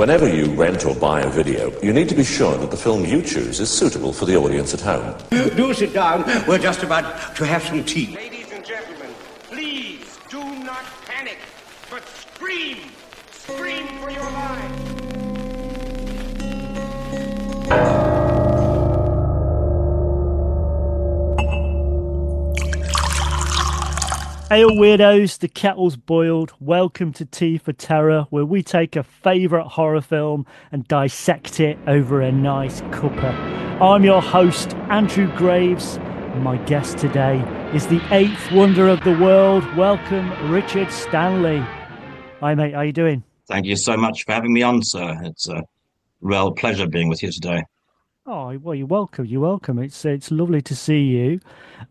Whenever you rent or buy a video, you need to be sure that the film you choose is suitable for the audience at home. Do sit down. We're just about to have some tea. Ladies and gentlemen, please do not panic, but scream. Scream for your lives. Hail weirdos, the kettle's boiled. Welcome to Tea for Terror, where we take a favourite horror film and dissect it over a nice cuppa. I'm your host, Andrew Graves. My guest today is the eighth wonder of the world. Welcome, Richard Stanley. Hi mate, how you doing? Thank you so much for having me on, sir. It's a real pleasure being with you today. Oh, well, you're welcome. You're welcome. It's lovely to see you.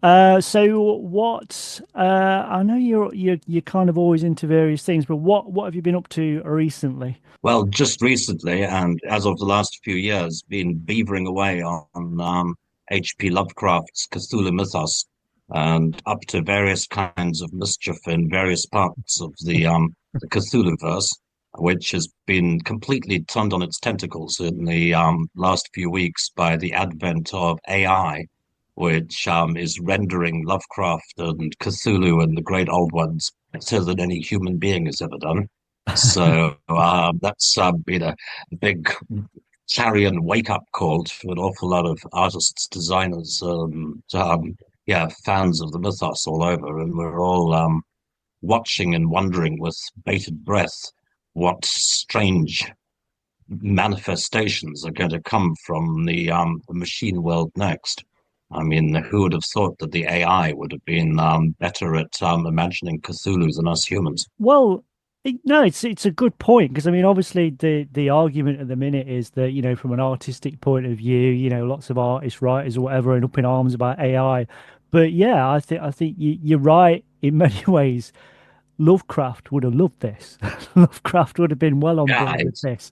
So what? I know you're kind of always into various things, but what have you been up to recently? Well, just recently, and as of the last few years, been beavering away on H.P. Lovecraft's Cthulhu mythos, and up to various kinds of mischief in various parts of the Cthulhu verse, which has been completely turned on its tentacles in the last few weeks by the advent of AI, which is rendering Lovecraft and Cthulhu and the great old ones better than any human being has ever done. So that's been a big clarion wake-up call to an awful lot of artists, designers, fans of the mythos all over, and we're all watching and wondering with bated breath what strange manifestations are going to come from the machine world next. I mean, who would have thought that the AI would have been better at imagining Cthulhu than us humans? Well, no, it's a good point, because I mean, obviously the argument at the minute is that, you know, from an artistic point of view, you know, lots of artists, writers, or whatever, are up in arms about AI. But yeah, I think you're right in many ways. Lovecraft would have loved this. Lovecraft would have been well on board with this.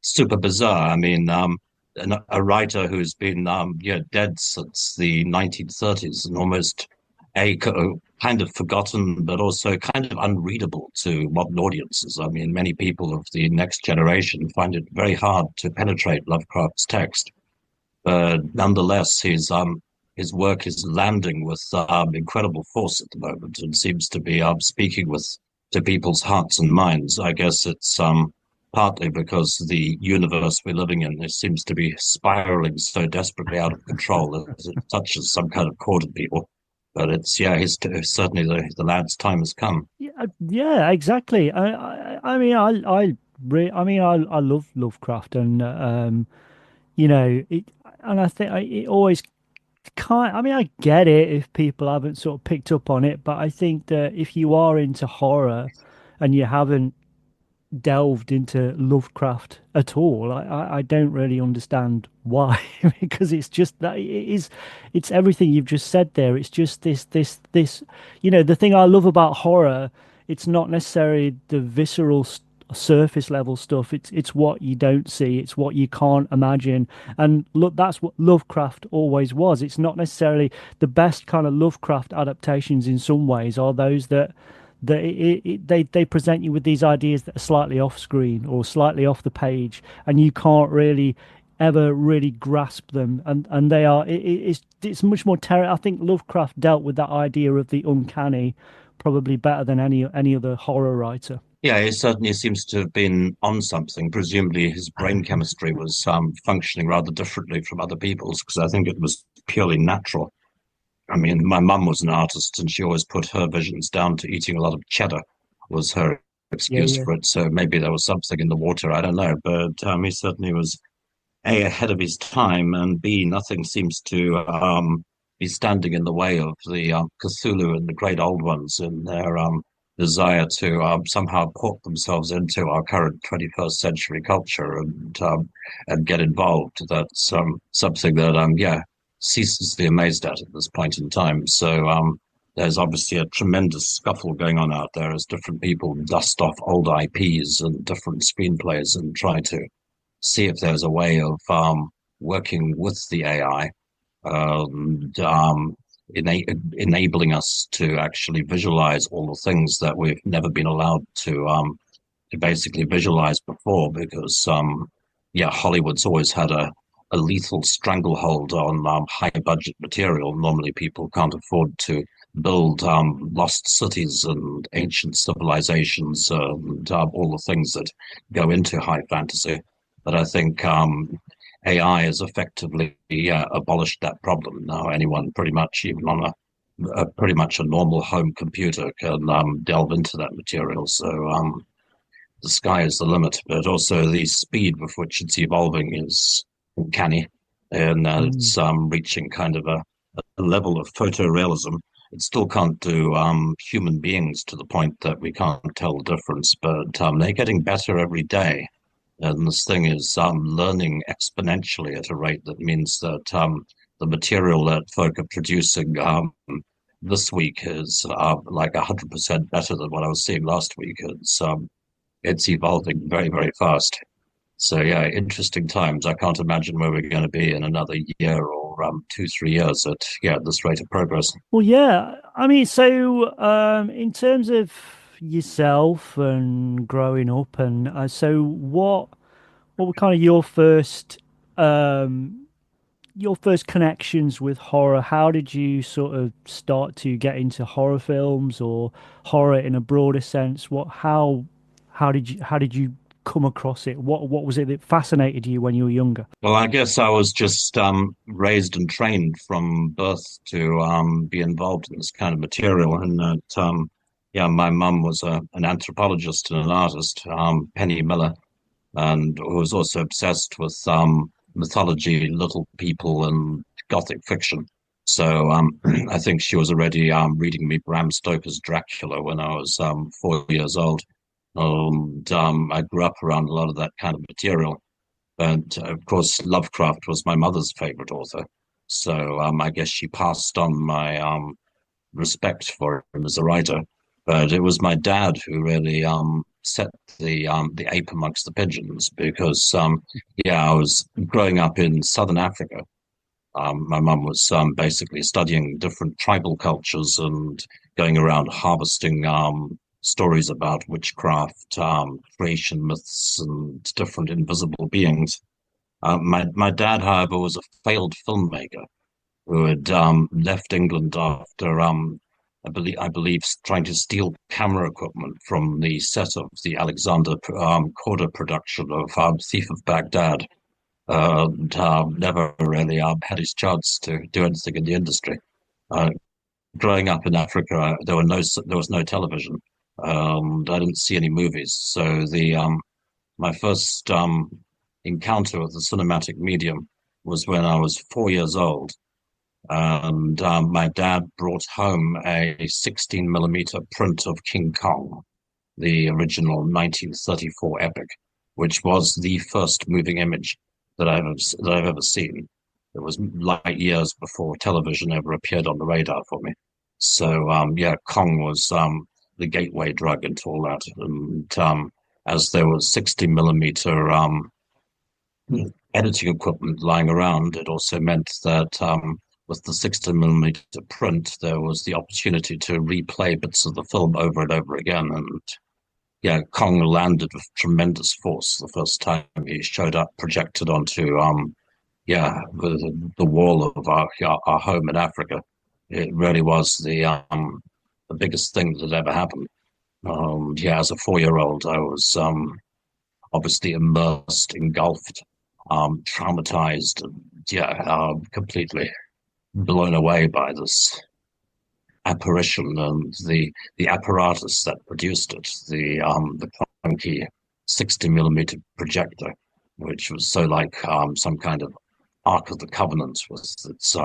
Super bizarre. I mean, a writer who's been dead since the 1930s and almost kind of forgotten, but also kind of unreadable to modern audiences. I mean, many people of the next generation find it very hard to penetrate Lovecraft's text. But nonetheless, his work is landing with incredible force at the moment and seems to be speaking to people's hearts and minds. I guess it's partly because the universe we're living in seems to be spiraling so desperately out of control that it touches some kind of chord in people. But it's certainly the lad's time has come. Yeah, exactly. I love Lovecraft, and you know, and I think it always. I get it if people haven't sort of picked up on it, but I think that if you are into horror and you haven't delved into Lovecraft at all, I don't really understand why, because it's just that it's everything you've just said there. It's just this, you know, the thing I love about horror, it's not necessarily the visceral surface level stuff. It's what you don't see, it's what you can't imagine, and look, that's what Lovecraft always was. It's not necessarily the best kind of Lovecraft adaptations. In some ways are those that they present you with these ideas that are slightly off screen or slightly off the page, and you can't really ever really grasp them, and they are it's much more terror. I think Lovecraft dealt with that idea of the uncanny probably better than any other horror writer. Yeah, he certainly seems to have been on something. Presumably his brain chemistry was functioning rather differently from other people's, because I think it was purely natural. I mean, my mum was an artist, and she always put her visions down to eating a lot of cheddar was her excuse for it. So maybe there was something in the water, I don't know. But he certainly was A, ahead of his time, and B, nothing seems to be standing in the way of the Cthulhu and the great old ones in their desire to somehow port themselves into our current 21st century culture and get involved. That's something that ceaselessly amazed at this point in time. So there's obviously a tremendous scuffle going on out there as different people dust off old IPs and different screenplays and try to see if there's a way of working with the AI enabling us to actually visualize all the things that we've never been allowed to basically visualize before, because yeah, Hollywood's always had a lethal stranglehold on high budget material. Normally, people can't afford to build lost cities and ancient civilizations and all the things that go into high fantasy. But I think AI has effectively abolished that problem. Now, anyone pretty much, even on pretty much a normal home computer, can delve into that material. So the sky is the limit, but also the speed with which it's evolving is uncanny, and it's reaching kind of a level of photorealism. It still can't do human beings to the point that we can't tell the difference, but they're getting better every day. And this thing is learning exponentially at a rate that means that the material that folk are producing this week is like 100% better than what I was seeing last week. It's evolving very, very fast. So yeah, interesting times. I can't imagine where we're going to be in another year or 2, 3 years at this rate of progress. Well, yeah. I mean, so in terms of yourself and growing up, and so what were kind of your first connections with horror? How did you sort of start to get into horror films or horror in a broader sense? How did you come across it? What was it that fascinated you when you were younger? Well, I guess I was just raised and trained from birth to be involved in this kind of material, and that yeah, my mum was an anthropologist and an artist, Penny Miller, and who was also obsessed with mythology, little people, and Gothic fiction. So I think she was already reading me Bram Stoker's Dracula when I was 4 years old. And I grew up around a lot of that kind of material. And of course, Lovecraft was my mother's favorite author. So I guess she passed on my respect for him as a writer. But it was my dad who really set the ape amongst the pigeons, because yeah, I was growing up in southern Africa. My mum was basically studying different tribal cultures and going around harvesting stories about witchcraft, creation myths, and different invisible beings. My dad, however, was a failed filmmaker who had left England after I believe trying to steal camera equipment from the set of the Alexander Korda production of Thief of Baghdad. And never really had his chance to do anything in the industry. Uh, Growing up in Africa, there was no television. I didn't see any movies, so the my first encounter with the cinematic medium was when I was 4 years old, and my dad brought home a 16 millimeter print of King Kong, the original 1934 epic, which was the first moving image that I've ever seen. It was light years before television ever appeared on the radar for me. So yeah, Kong was the gateway drug into all that, and as there was 60 millimeter editing equipment lying around, it also meant that with the 60 millimeter print, there was the opportunity to replay bits of the film over and over again. And yeah, Kong landed with tremendous force the first time he showed up, projected onto yeah, the wall of our home in Africa. It really was the biggest thing that had ever happened. Yeah, as a 4 year old, I was obviously immersed, engulfed, traumatized, and yeah, completely blown away by this apparition and the apparatus that produced it, the clunky 60 millimeter projector, which was so like some kind of Ark of the Covenant with its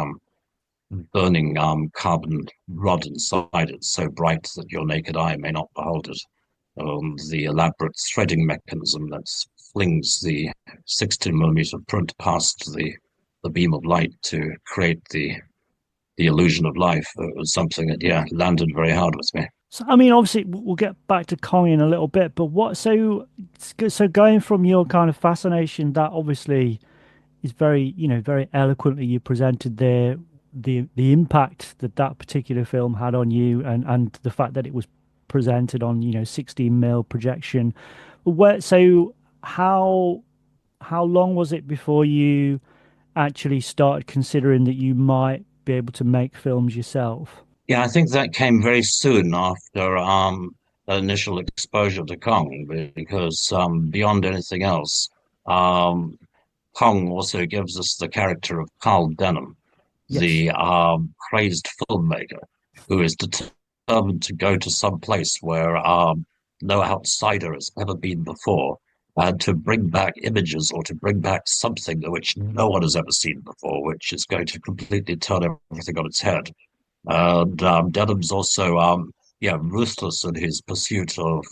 burning carbon rod inside it, so bright that your naked eye may not behold it. The elaborate threading mechanism that flings the 16 millimeter print past the beam of light to create the illusion of life. It was something that, yeah, landed very hard with me. So, I mean, obviously, we'll get back to Kong in a little bit, but so going from your kind of fascination, that obviously is very, very eloquently you presented there, the impact that that particular film had on you, and the fact that it was presented on, 16 mil projection. So how how long was it before you actually started considering that you might be able to make films yourself? Yeah, I think that came very soon after the initial exposure to Kong, because beyond anything else, um, Kong also gives us the character of Carl Denham, Yes. the crazed filmmaker who is determined to go to some place where no outsider has ever been before, and to bring back images or to bring back something which no one has ever seen before, which is going to completely turn everything on its head. And Denham's also, yeah, ruthless in his pursuit of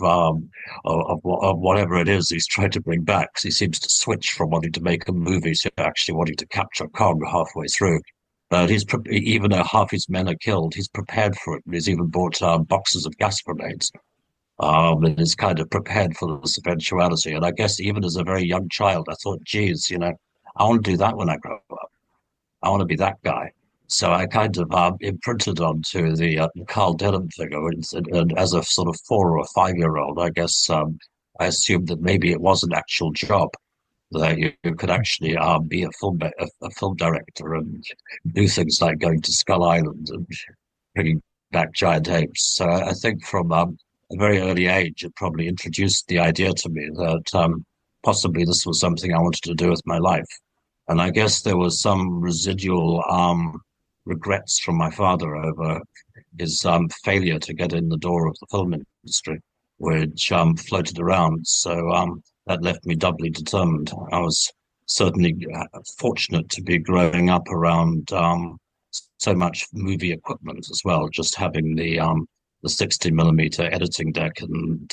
whatever it is he's trying to bring back. 'Cause he seems to switch from wanting to make a movie to actually wanting to capture Kong halfway through. But even though half his men are killed, he's prepared for it. He's even bought boxes of gas grenades. And is kind of prepared for this eventuality. And I guess even as a very young child, I thought, geez, I want to do that when I grow up. I want to be that guy. So I kind of imprinted onto the Carl Denham figure, and as a sort of 4 or 5 year old, I guess I assumed that maybe it was an actual job that you could actually be a film director and do things like going to Skull Island and bringing back giant apes. So I think from a very early age, it probably introduced the idea to me that possibly this was something I wanted to do with my life. And I guess there was some residual regrets from my father over his failure to get in the door of the film industry, which floated around. So that left me doubly determined. I was certainly fortunate to be growing up around so much movie equipment as well, just having the 60 millimeter editing deck and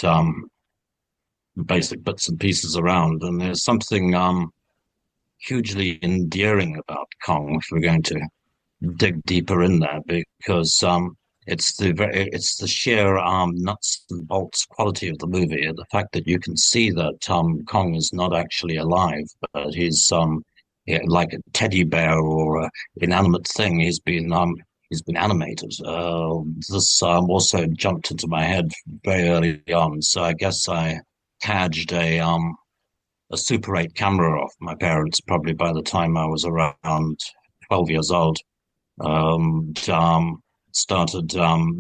basic bits and pieces around. And there's something hugely endearing about Kong if we're going to dig deeper in there, because it's the sheer nuts and bolts quality of the movie, and the fact that you can see that Kong is not actually alive, but he's yeah, like a teddy bear or an inanimate thing. He's been animated. This also jumped into my head very early on, so I guess I cadged a Super 8 camera off my parents probably by the time I was around 12 years old. And started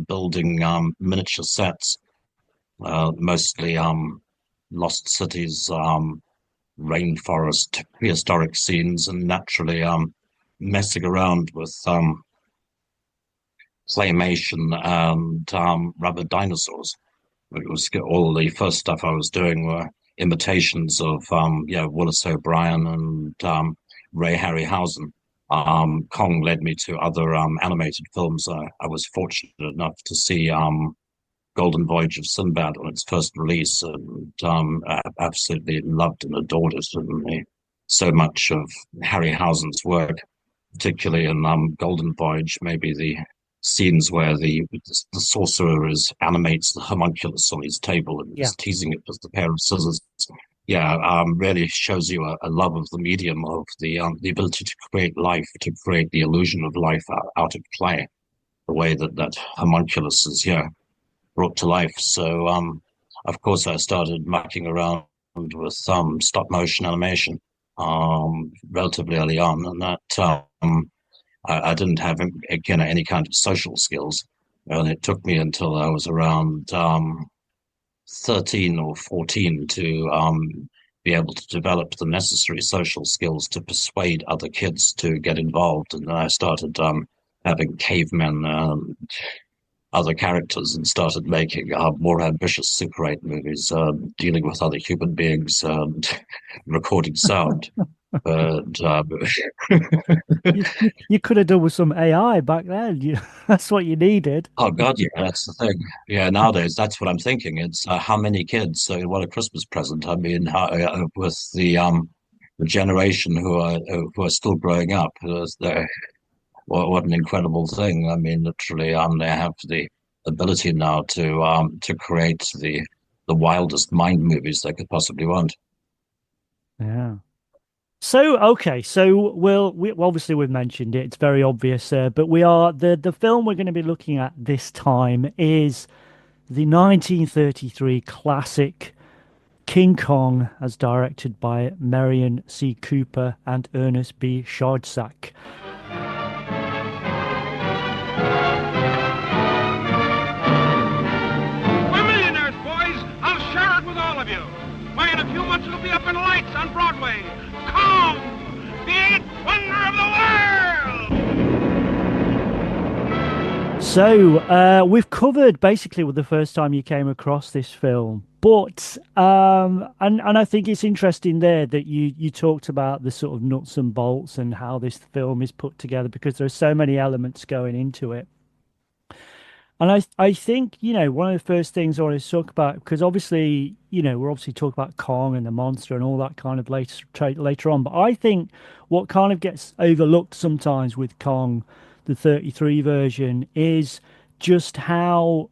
building miniature sets, mostly lost cities, rainforest, prehistoric scenes, and naturally messing around with claymation and rubber dinosaurs. It was all the first stuff I was doing were imitations of yeah, Willis O'Brien and Ray Harryhausen. Kong led me to other animated films. I was fortunate enough to see Golden Voyage of Sinbad on its first release, and I absolutely loved and adored it. And so much of Harryhausen's work, particularly in Golden Voyage, maybe the scenes where the sorcerer animates the homunculus on his table and Yeah. is teasing it with the pair of scissors. Yeah, really shows you a love of the medium, of the ability to create life, to create the illusion of life out of clay, the way that homunculus is brought to life. So of course I started mucking around with stop motion animation relatively early on, and that I didn't have again any kind of social skills, and it took me until I was around 13 or 14 to be able to develop the necessary social skills to persuade other kids to get involved. And then I started having cavemen and other characters and started making more ambitious Super 8 movies, dealing with other human beings and recording sound. But You could have done with some AI back then. That's what you needed. oh God, yeah, that's the thing. Yeah, nowadays that's what I'm thinking. It's how many kids? What a Christmas present! I mean, with the generation who are still growing up, what an incredible thing! I mean, literally, they have the ability now to create the wildest mind movies they could possibly want. Yeah. So okay, so we obviously we've mentioned it. It's very obvious, but we are the film we're going to be looking at this time is the 1933 classic King Kong, as directed by Merian C. Cooper and Ernest B. Schardsack. We're millionaires, boys. I'll share it with all of you. Why, in a few months it'll be up in lights on Broadway. Kong, the eighth wonder of the world! So we've covered basically with the first time you came across this film, but and I think it's interesting there that you talked about the sort of nuts and bolts and how this film is put together because there are so many elements going into it. And I think, one of the first things I want to talk about, because obviously, we're obviously talking about Kong and the monster and all that kind of later on. But I think what kind of gets overlooked sometimes with Kong, the 33 version, is just how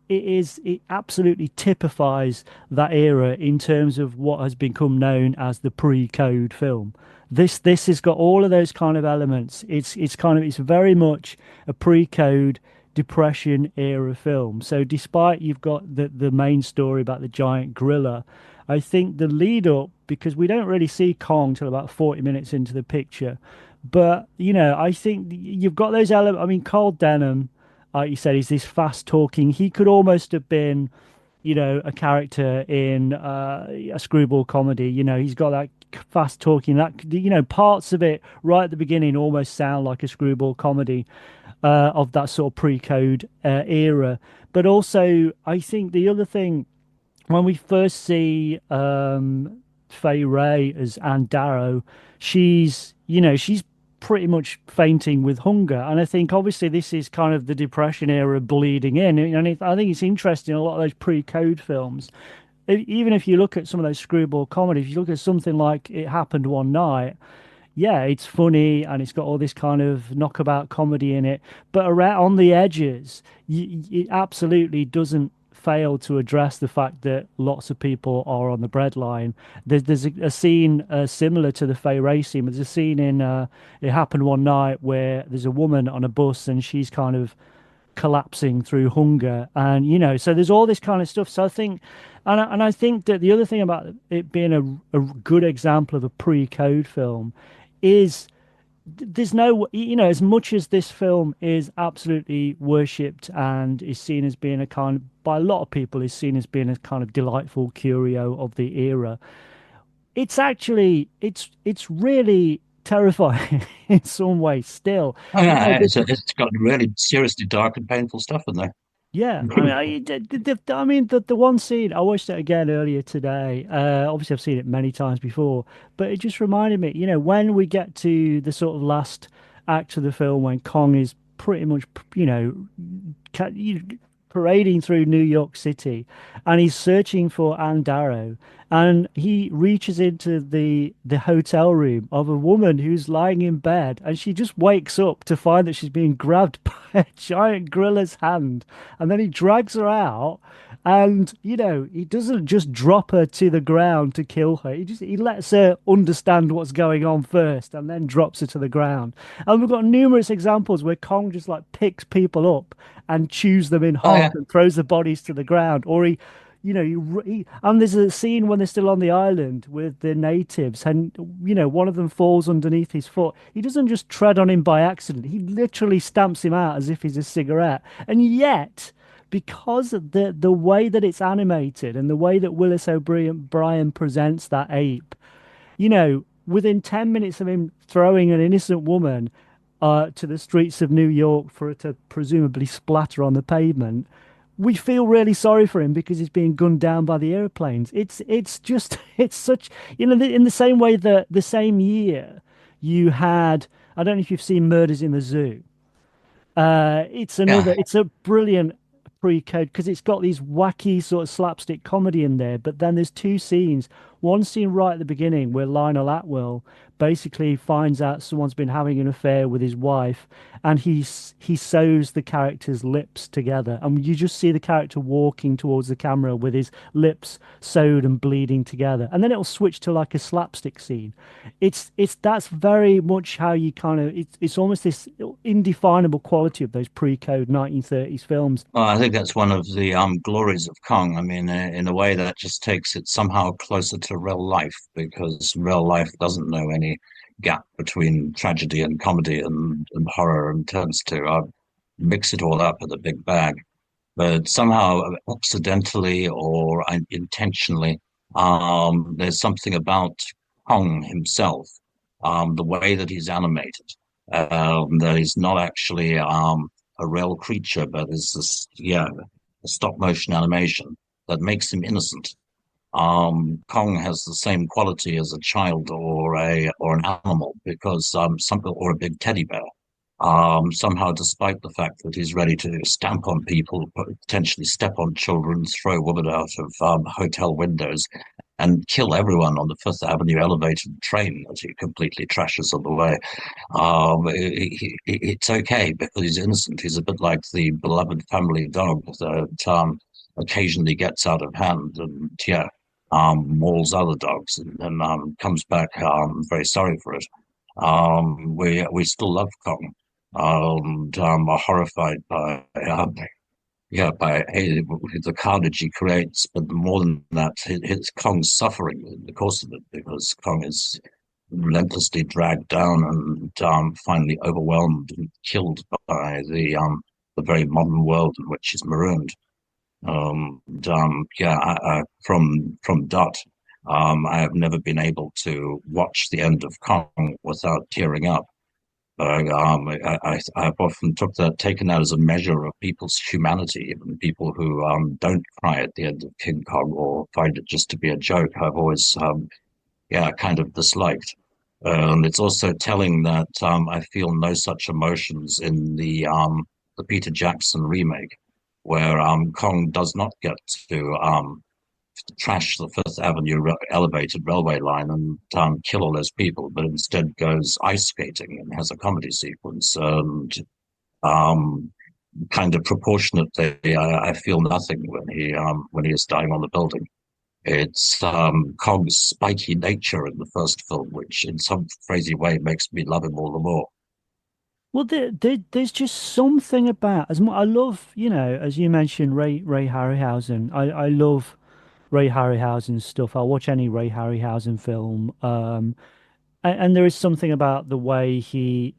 it absolutely typifies that era in terms of what has become known as the pre-code film. This has got all of those kind of elements. It's very much a pre-code Depression era film. So despite you've got the main story about the giant gorilla, I think the lead up, because we don't really see Kong till about 40 minutes into the picture, but I think you've got those elements. I mean, Carl Denham, like you said, is this fast talking. He could almost have been, a character in a screwball comedy. He's got that fast talking, that parts of it right at the beginning almost sound like a screwball comedy of that sort of pre-code era. But also, I think the other thing, when we first see Fay Wray as Anne Darrow, she's pretty much fainting with hunger. And I think obviously this is kind of the Depression era bleeding in. And I think it's interesting, a lot of those pre-code films, even if you look at some of those screwball comedies, if you look at something like It Happened One Night, yeah, it's funny and it's got all this kind of knockabout comedy in it. But around on the edges, it absolutely doesn't fail to address the fact that lots of people are on the breadline. There's a scene similar to the Fay Wray scene. There's a scene in It Happened One Night where there's a woman on a bus and she's kind of collapsing through hunger, and so there's all this kind of stuff. So I think, and I think that the other thing about it being a good example of a pre-code film is there's no, as much as this film is absolutely worshipped and is seen as being a kind of, by a lot of people, is seen as being a kind of delightful curio of the era, it's actually, it's really terrifying in some ways still. Oh, yeah, it's got really seriously dark and painful stuff in there. Yeah, I mean, the one scene I watched it again earlier today. Obviously, I've seen it many times before, but it just reminded me. When we get to the sort of last act of the film, when Kong is pretty much, parading through New York City, and he's searching for Anne Darrow, and he reaches into the hotel room of a woman who's lying in bed, and she just wakes up to find that she's being grabbed by a giant gorilla's hand, and then he drags her out, and he doesn't just drop her to the ground to kill her. He lets her understand what's going on first, and then drops her to the ground. And we've got numerous examples where Kong just like picks people up and chews them in half and throws the bodies to the ground, or and there's a scene when they're still on the island with the natives, and one of them falls underneath his foot. He doesn't just tread on him by accident; he literally stamps him out as if he's a cigarette. And yet, because of the way that it's animated and the way that Willis O'Brien presents that ape, within 10 minutes of him throwing an innocent woman to the streets of New York for it to presumably splatter on the pavement, we feel really sorry for him because he's being gunned down by the airplanes. It's just, it's such, in the same way that the same year you had, I don't know if you've seen Murders in the Zoo. It's a brilliant pre-code because it's got these wacky sort of slapstick comedy in there, but then there's two scenes. one scene right at the beginning where Lionel Atwill basically finds out someone's been having an affair with his wife, and he sews the character's lips together, and you just see the character walking towards the camera with his lips sewed and bleeding together, and then it'll switch to like a slapstick scene. It's that's very much how you kind of it's almost this indefinable quality of those pre-code 1930s films. Well, I think that's one of the glories of Kong. I mean, in a way that just takes it somehow closer to real life, because real life doesn't know any gap between tragedy and comedy and horror, and tends to mix it all up in a big bag. But somehow, accidentally or intentionally, there's something about Kong himself, the way that he's animated, that he's not actually a real creature, but is this, yeah, a stop motion animation that makes him innocent. Kong has the same quality as a child or an animal, because something, or a big teddy bear. Somehow, despite the fact that he's ready to stamp on people, potentially step on children, throw women out of hotel windows, and kill everyone on the Fifth Avenue elevated train that he completely trashes on the way. It's okay because he's innocent. He's a bit like the beloved family dog that occasionally gets out of hand and mauls other dogs, and comes back very sorry for it. We still love Kong, and are horrified by the carnage he creates, but more than that, it's Kong's suffering in the course of it, because Kong is relentlessly dragged down and finally overwhelmed and killed by the very modern world in which he's marooned. From Dot, I have never been able to watch the end of Kong without tearing up. I've often taken that as a measure of people's humanity, even people who don't cry at the end of King Kong or find it just to be a joke. I've always kind of disliked. And it's also telling that I feel no such emotions in the Peter Jackson remake, where Kong does not get to trash the Fifth Avenue elevated railway line and kill all those people, but instead goes ice skating and has a comedy sequence. And kind of proportionately, I feel nothing when he is dying on the building. It's Kong's spiky nature in the first film, which in some crazy way makes me love him all the more. Well, there's just something about as much. I love, as you mentioned, Ray Harryhausen. I love Ray Harryhausen's stuff. I'll watch any Ray Harryhausen film. And there is something about the way he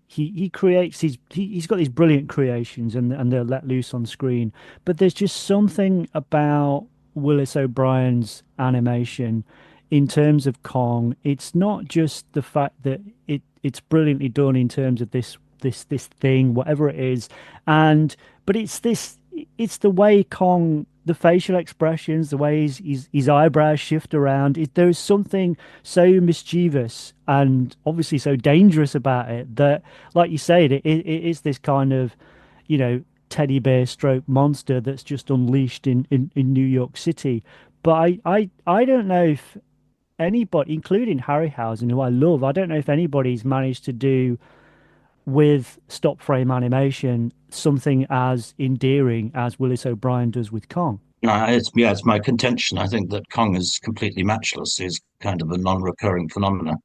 creates he's got these brilliant creations, and they're let loose on screen. But there's just something about Willis O'Brien's animation in terms of Kong. It's not just the fact that it's brilliantly done in terms of this thing, whatever it is, but it's the way Kong, the facial expressions, the way his eyebrows shift around. There is something so mischievous and obviously so dangerous about it that, like you said, it is this kind of, teddy bear stroke monster that's just unleashed in New York City. But I don't know if anybody, including Harryhausen, who I love, I don't know if anybody's managed to do with stop frame animation something as endearing as Willis O'Brien does with Kong. It's my contention. I think that Kong is completely matchless. He's kind of a non-recurring phenomenon.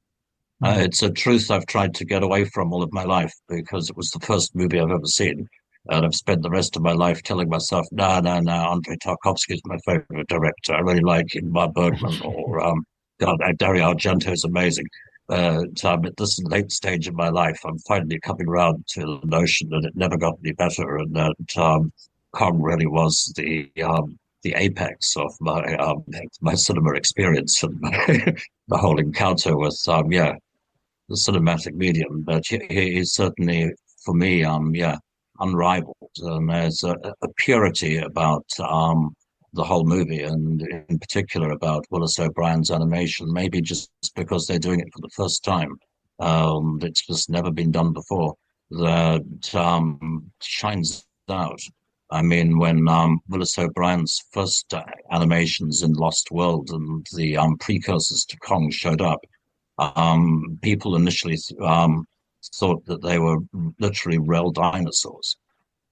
It's a truth I've tried to get away from all of my life, because it was the first movie I've ever seen. And I've spent the rest of my life telling myself, no, Andrei Tarkovsky is my favorite director. I really like Ingmar Bergman, or Dario Argento is amazing. At this late stage of my life, I'm finally coming around to the notion that it never got any better, and that Kong really was the apex of my cinema experience, and the whole encounter with the cinematic medium. But he is certainly, for me, unrivaled, and there's a purity about the whole movie, and in particular about Willis O'Brien's animation, maybe just because they're doing it for the first time. It's just never been done before, that shines out. I mean, when Willis O'Brien's first animations in Lost World and the precursors to Kong showed up, people initially thought that they were literally real dinosaurs.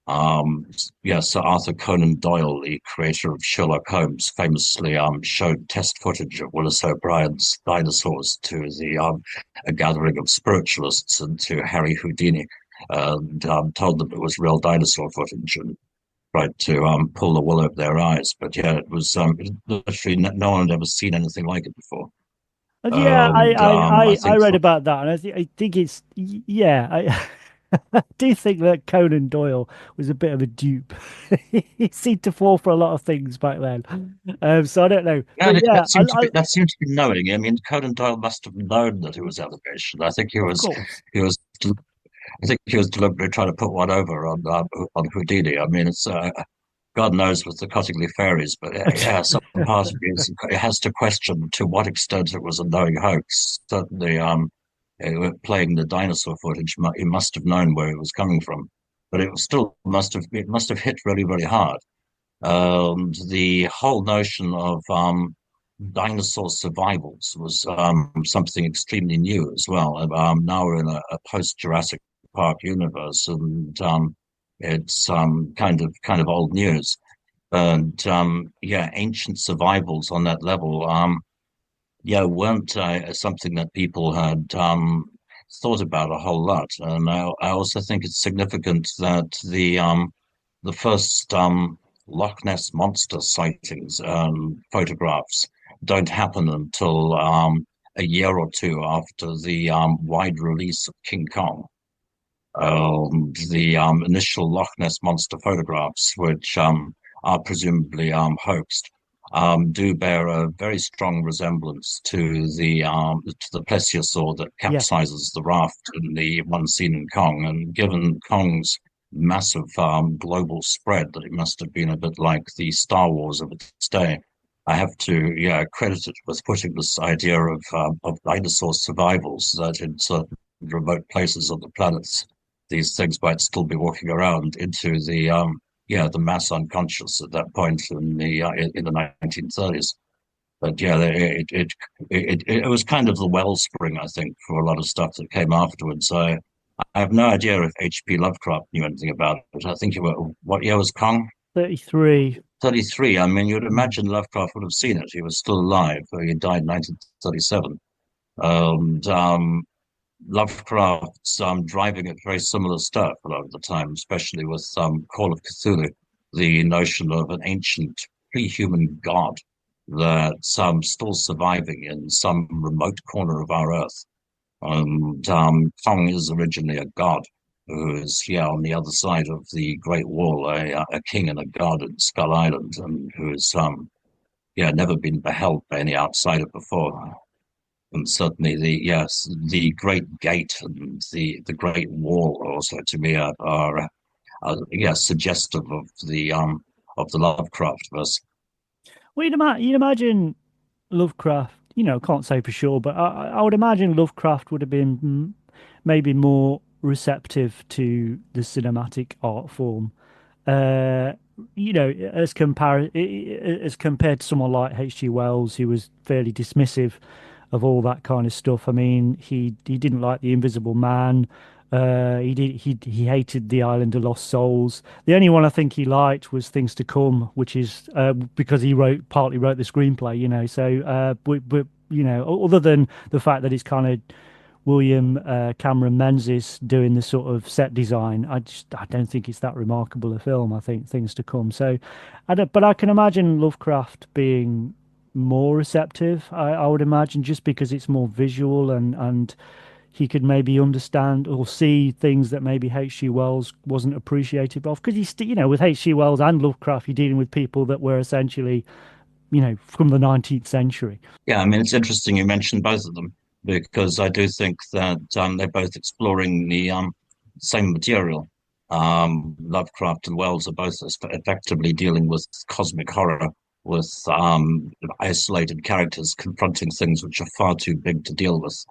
Sir Arthur Conan Doyle, the creator of Sherlock Holmes, famously showed test footage of Willis O'Brien's dinosaurs to a gathering of spiritualists and to Harry Houdini, and told them it was real dinosaur footage and tried to pull the wool over their eyes. But yeah, it was literally no one had ever seen anything like it before. Yeah, I I think read about that, and I think it's yeah. I do think that Conan Doyle was a bit of a dupe. He seemed to fall for a lot of things back then. So I don't know. yeah, But yeah, that seemed to be knowing. I mean, Conan Doyle must have known that it was elevation. I think of course. he was I think he was deliberately trying to put one over on Houdini. I mean, it's God knows with the Cottingley fairies, but yeah, some part of me it has to question to what extent it was a knowing hoax. Certainly, playing the dinosaur footage, he must have known where it was coming from, but it still must have hit really, really hard. The whole notion of dinosaur survivals was something extremely new as well. Now we're in a post-Jurassic Park universe, and it's kind of old news. And yeah, ancient survivals on that level, yeah, weren't something that people had thought about a whole lot. And I also think it's significant that the first Loch Ness monster sightings photographs don't happen until a year or two after the wide release of King Kong. The initial Loch Ness monster photographs, which are presumably hoaxed, do bear a very strong resemblance to the plesiosaur that Yeah, capsizes the raft in the one scene in Kong. And given Kong's massive global spread, that it must have been a bit like the Star Wars of its day. I have to credit it with putting this idea of dinosaur survivals, that in certain remote places on the planets, these things might still be walking around, into the mass unconscious at that point in the 1930s. But yeah, it was kind of the wellspring, I think, for a lot of stuff that came afterwards. I have no idea if H.P. Lovecraft knew anything about it. I think what year was Kong? 33. 33. I mean, you'd imagine Lovecraft would have seen it. He was still alive. He died in 1937. And Lovecraft's driving at very similar stuff a lot of the time, especially with Call of Cthulhu, the notion of an ancient pre-human god that's still surviving in some remote corner of our Earth. And Kong is originally a god who is on the other side of the Great Wall, a king and a god in Skull Island, and who is never been beheld by any outsider before. And certainly the Great Gate and the Great Wall also, to me, are suggestive of the Lovecraft verse. Well, you'd imagine Lovecraft, can't say for sure, but I would imagine Lovecraft would have been maybe more receptive to the cinematic art form, as compared to someone like H.G. Wells, who was fairly dismissive of all that kind of stuff. I mean, he didn't like The Invisible Man. He hated The Island of Lost Souls. The only one I think he liked was Things to Come, which is because he partly wrote the screenplay. So but other than the fact that it's kind of William Cameron Menzies doing the sort of set design, I don't think it's that remarkable a film. I think Things to Come. So, but I can imagine Lovecraft being more receptive. I would imagine, just because it's more visual, and he could maybe understand or see things that maybe H.G. Wells wasn't appreciative of, because with H.G. Wells and Lovecraft, you're dealing with people that were essentially from the 19th century. Yeah, I mean, it's interesting you mentioned both of them, because I do think that they're both exploring the same material. Lovecraft and Wells are both effectively dealing with cosmic horror, with isolated characters confronting things which are far too big to deal with.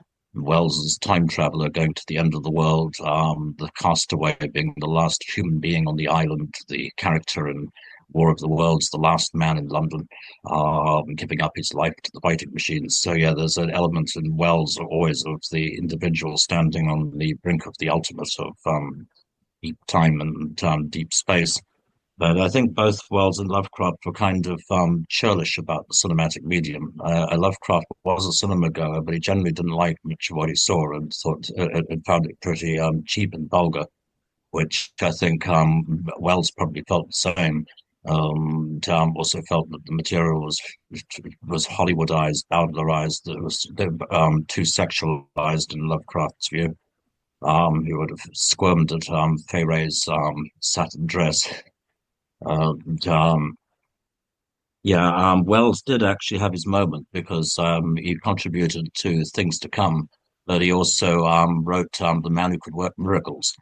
Wells' time traveler going to the end of the world, the castaway being the last human being on the island, the character in War of the Worlds, the last man in London, giving up his life to the fighting machines. So yeah, there's an element in Wells always of the individual standing on the brink of the ultimate of deep time and deep space. But I think both Wells and Lovecraft were kind of churlish about the cinematic medium. Lovecraft was a cinema goer, but he generally didn't like much of what he saw and thought and found it pretty cheap and vulgar, which I think Wells probably felt the same. Also felt that the material was Hollywoodized, Bowdlerized. It was too sexualized in Lovecraft's view. He would have squirmed at Fay Wray's satin dress. And Wells did actually have his moment because he contributed to Things to Come, but he also wrote The Man Who Could Work Miracles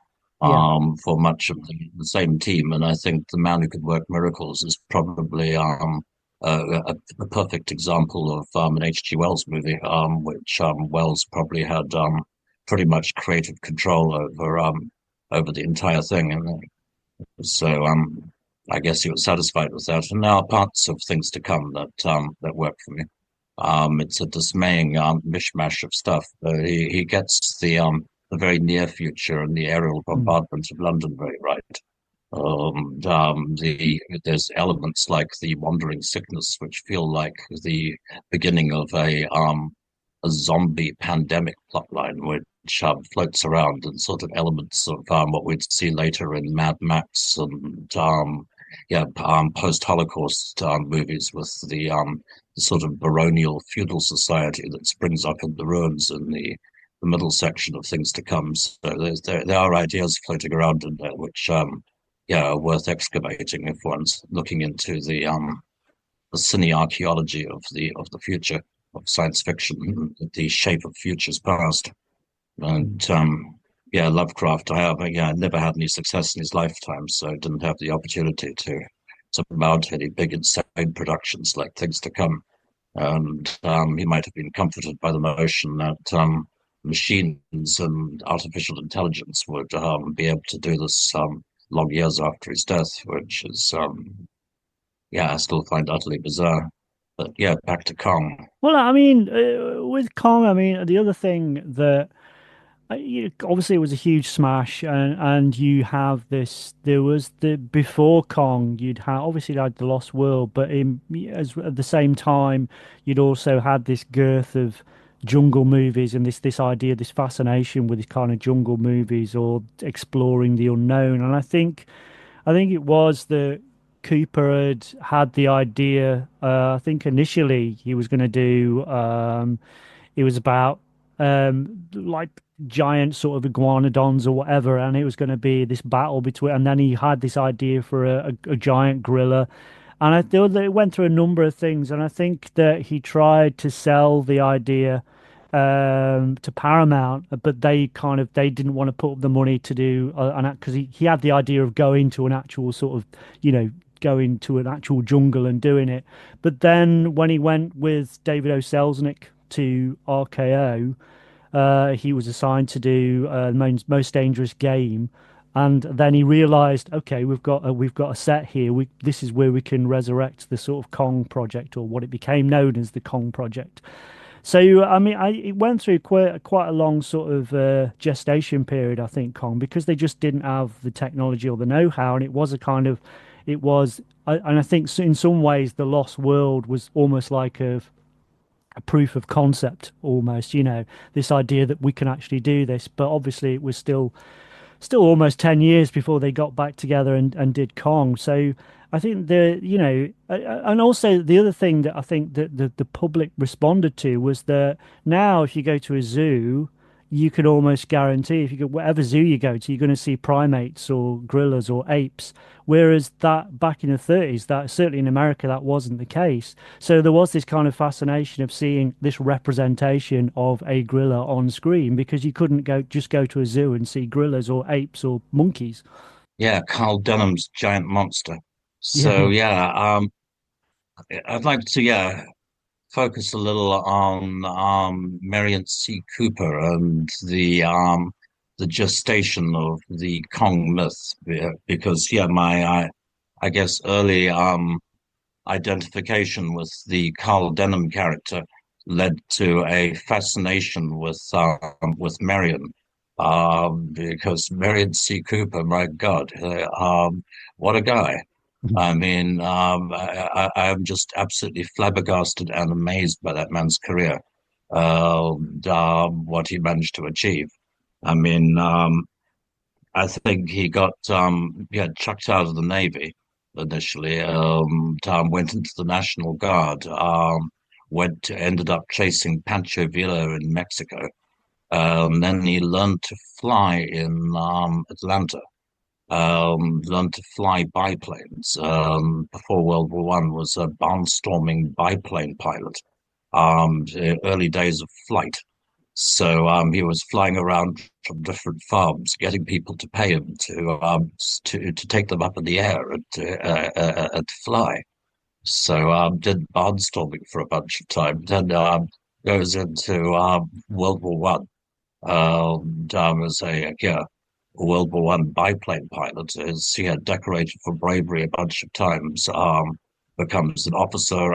for much of the same team. And I think The Man Who Could Work Miracles is probably a perfect example of an H.G. Wells movie, which Wells probably had pretty much creative control over the entire thing. And so I guess he was satisfied with that. And there are parts of Things to Come that work for me. It's a dismaying mishmash of stuff. He gets the very near future and the aerial bombardment of London very right. There's elements like the wandering sickness, which feel like the beginning of a zombie pandemic plotline, which floats around, and sort of elements of what we'd see later in Mad Max and post-Holocaust movies with the sort of baronial feudal society that springs up in the ruins in the middle section of Things to Come. So there are ideas floating around in there which are worth excavating if one's looking into the cine archaeology of the future of science fiction, the shape of futures past. And Lovecraft, I never had any success in his lifetime, so didn't have the opportunity to mount any big insane productions like Things to Come. And he might have been comforted by the notion that machines and artificial intelligence would be able to do this long years after his death, which is I still find utterly bizarre. But yeah, back to Kong. Well, I mean, with Kong, I mean, the other thing that obviously it was a huge smash, and you have this. There was the before Kong, you'd have obviously had the Lost World, but at the same time, you'd also had this girth of jungle movies and this idea, this fascination with this kind of jungle movies or exploring the unknown. And I think it was that Cooper had the idea. I think initially he was going to do. It was about like giant sort of iguanodons or whatever, and it was going to be this battle between. And then he had this idea for a giant gorilla, and I thought that it went through a number of things. And I think that he tried to sell the idea to Paramount, but they didn't want to put up the money to do because he had the idea of going to an actual sort of going to an actual jungle and doing it. But then when he went with David O. Selznick to RKO, he was assigned to do Most Dangerous Game, and then he realized, okay, we've got a set here. This is where we can resurrect the sort of Kong project, or what it became known as the Kong project. So I mean, it went through quite a long sort of gestation period, I think, Kong, because they just didn't have the technology or the know-how, and and I think in some ways the Lost World was almost like a proof of concept, almost, this idea that we can actually do this. But obviously it was still almost 10 years before they got back together and did Kong. So I think and also the other thing that I think that the public responded to was that now if you go to a zoo, you can almost guarantee if you go whatever zoo you go to, you're going to see primates or gorillas or apes. Whereas that back in the 30s, that certainly in America, that wasn't the case. So there was this kind of fascination of seeing this representation of a gorilla on screen, because you couldn't go to a zoo and see gorillas or apes or monkeys. Yeah, Carl Denham's Giant Monster. So I'd like to focus a little on Merian C. Cooper and the gestation of the Kong myth, because yeah, I guess early identification with the Carl Denham character led to a fascination with Merian, because Merian C. Cooper, my God, what a guy! I mean, I'm just absolutely flabbergasted and amazed by that man's career, what he managed to achieve. I mean, I think he got chucked out of the Navy initially. Went into the National Guard. Ended up chasing Pancho Villa in Mexico. Then he learned to fly in Atlanta. Learned to fly biplanes. Before World War One, was a barnstorming biplane pilot. Early days of flight. So he was flying around from different farms, getting people to pay him to take them up in the air and fly. So did barnstorming for a bunch of time. Then goes into World War One. As a World War One biplane pilot, is decorated for bravery a bunch of times. Becomes an officer.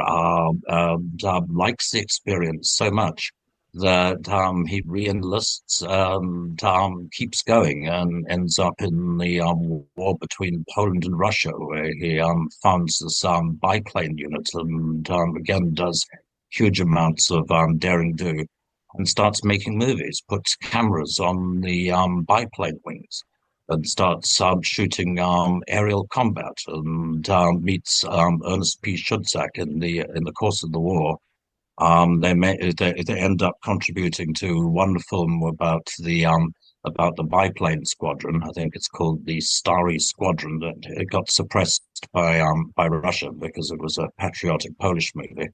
Likes the experience so much that he re-enlists and keeps going and ends up in the war between Poland and Russia, where he founds this biplane unit and again does huge amounts of daring do and starts making movies, puts cameras on the biplane wings and starts shooting aerial combat and meets Ernest P. Schutzack in the course of the war. They end up contributing to one film about the biplane squadron. I think it's called the Starry Squadron. That it got suppressed by Russia because it was a patriotic Polish movie.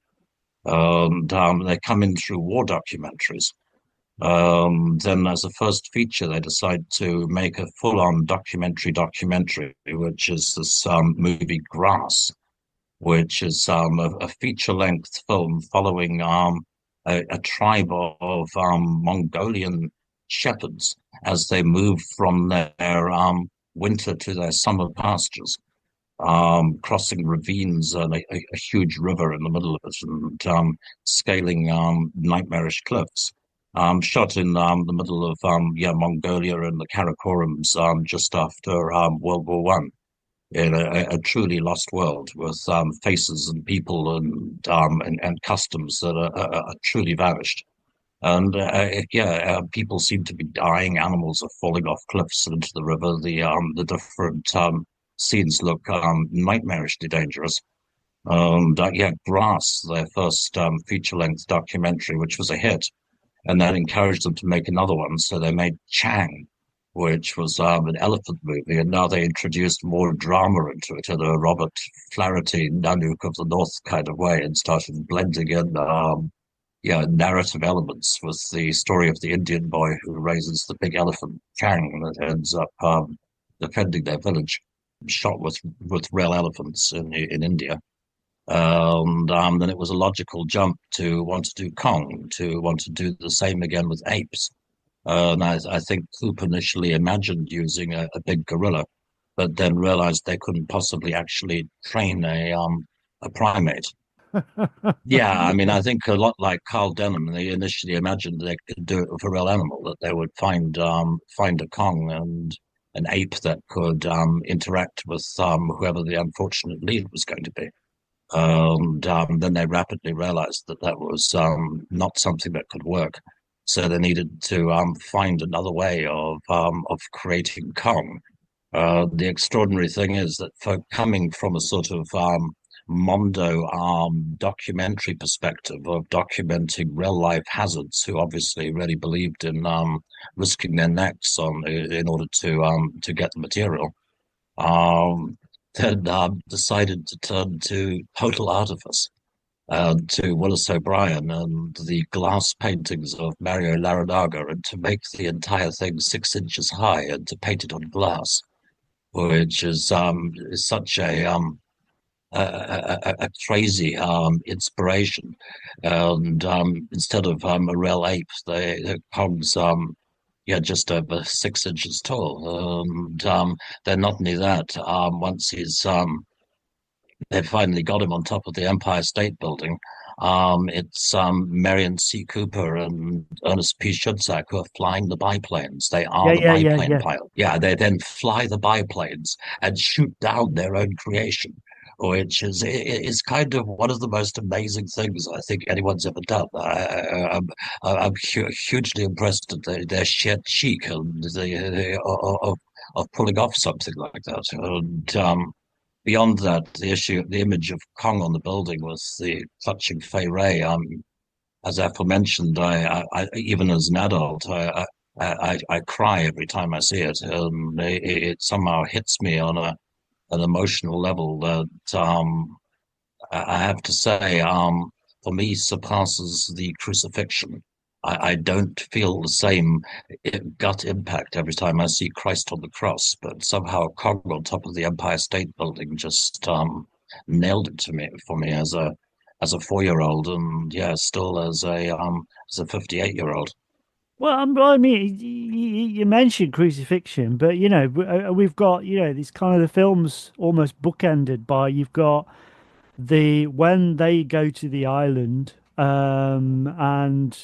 And they come in through war documentaries. Then, as a first feature, they decide to make a full-on documentary, which is this movie Grass, which is a feature-length film following a tribe of Mongolian shepherds as they move from their winter to their summer pastures, crossing ravines and a huge river in the middle of it, and scaling nightmarish cliffs. Shot in the middle of Mongolia and the Karakorums just after World War One. In a truly lost world with faces and people and customs that are truly vanished. And people seem to be dying. Animals are falling off cliffs into the river. The different scenes look nightmarishly dangerous. And Grass, their first feature-length documentary, which was a hit, and that encouraged them to make another one. So they made Chang, which was an elephant movie, and now they introduced more drama into it in a Robert Flaherty, Nanook of the North kind of way, and started blending in narrative elements with the story of the Indian boy who raises the big elephant Chang that ends up defending their village, shot with real elephants in India. And then it was a logical jump to want to do Kong, to want to do the same again with apes. And I think Coop initially imagined using a big gorilla, but then realized they couldn't possibly actually train a primate. Yeah, I mean, I think a lot like Carl Denham, they initially imagined they could do it with a real animal, that they would find a Kong and an ape that could interact with whoever the unfortunate lead was going to be. And then they rapidly realized that was not something that could work. So they needed to find another way of creating Kong. The extraordinary thing is that for coming from a sort of Mondo documentary perspective of documenting real life hazards, who obviously really believed in risking their necks in order to get the material, then decided to turn to total artifice. To Willis O'Brien and the glass paintings of Mario Larranaga, and to make the entire thing 6 inches high and to paint it on glass, which is such a a crazy inspiration, and instead of a real ape, the Kong's yeah, just over 6 inches tall, and then not only that, once they finally got him on top of the Empire State Building. It's Merian C. Cooper and Ernest P. Schutzak who are flying the biplanes. They are Yeah, the yeah, yeah, biplane yeah. pilot. Yeah, they then fly the biplanes and shoot down their own creation, which is kind of one of the most amazing things I think anyone's ever done. I'm hugely impressed at their sheer cheek and of pulling off something like that. And beyond that, the image of Kong on the building was the clutching Fay Wray. As aforementioned, even as an adult, I cry every time I see it. It somehow hits me on an emotional level that I have to say, for me, surpasses the crucifixion. I don't feel the same gut impact every time I see Christ on the cross, but somehow Cog on top of the Empire State Building just nailed it to me for me as a 4-year-old, and yeah, still as a 58-year-old. Well, I mean, you mentioned crucifixion, but we've got these kind of the films almost bookended by you've got when they go to the island, and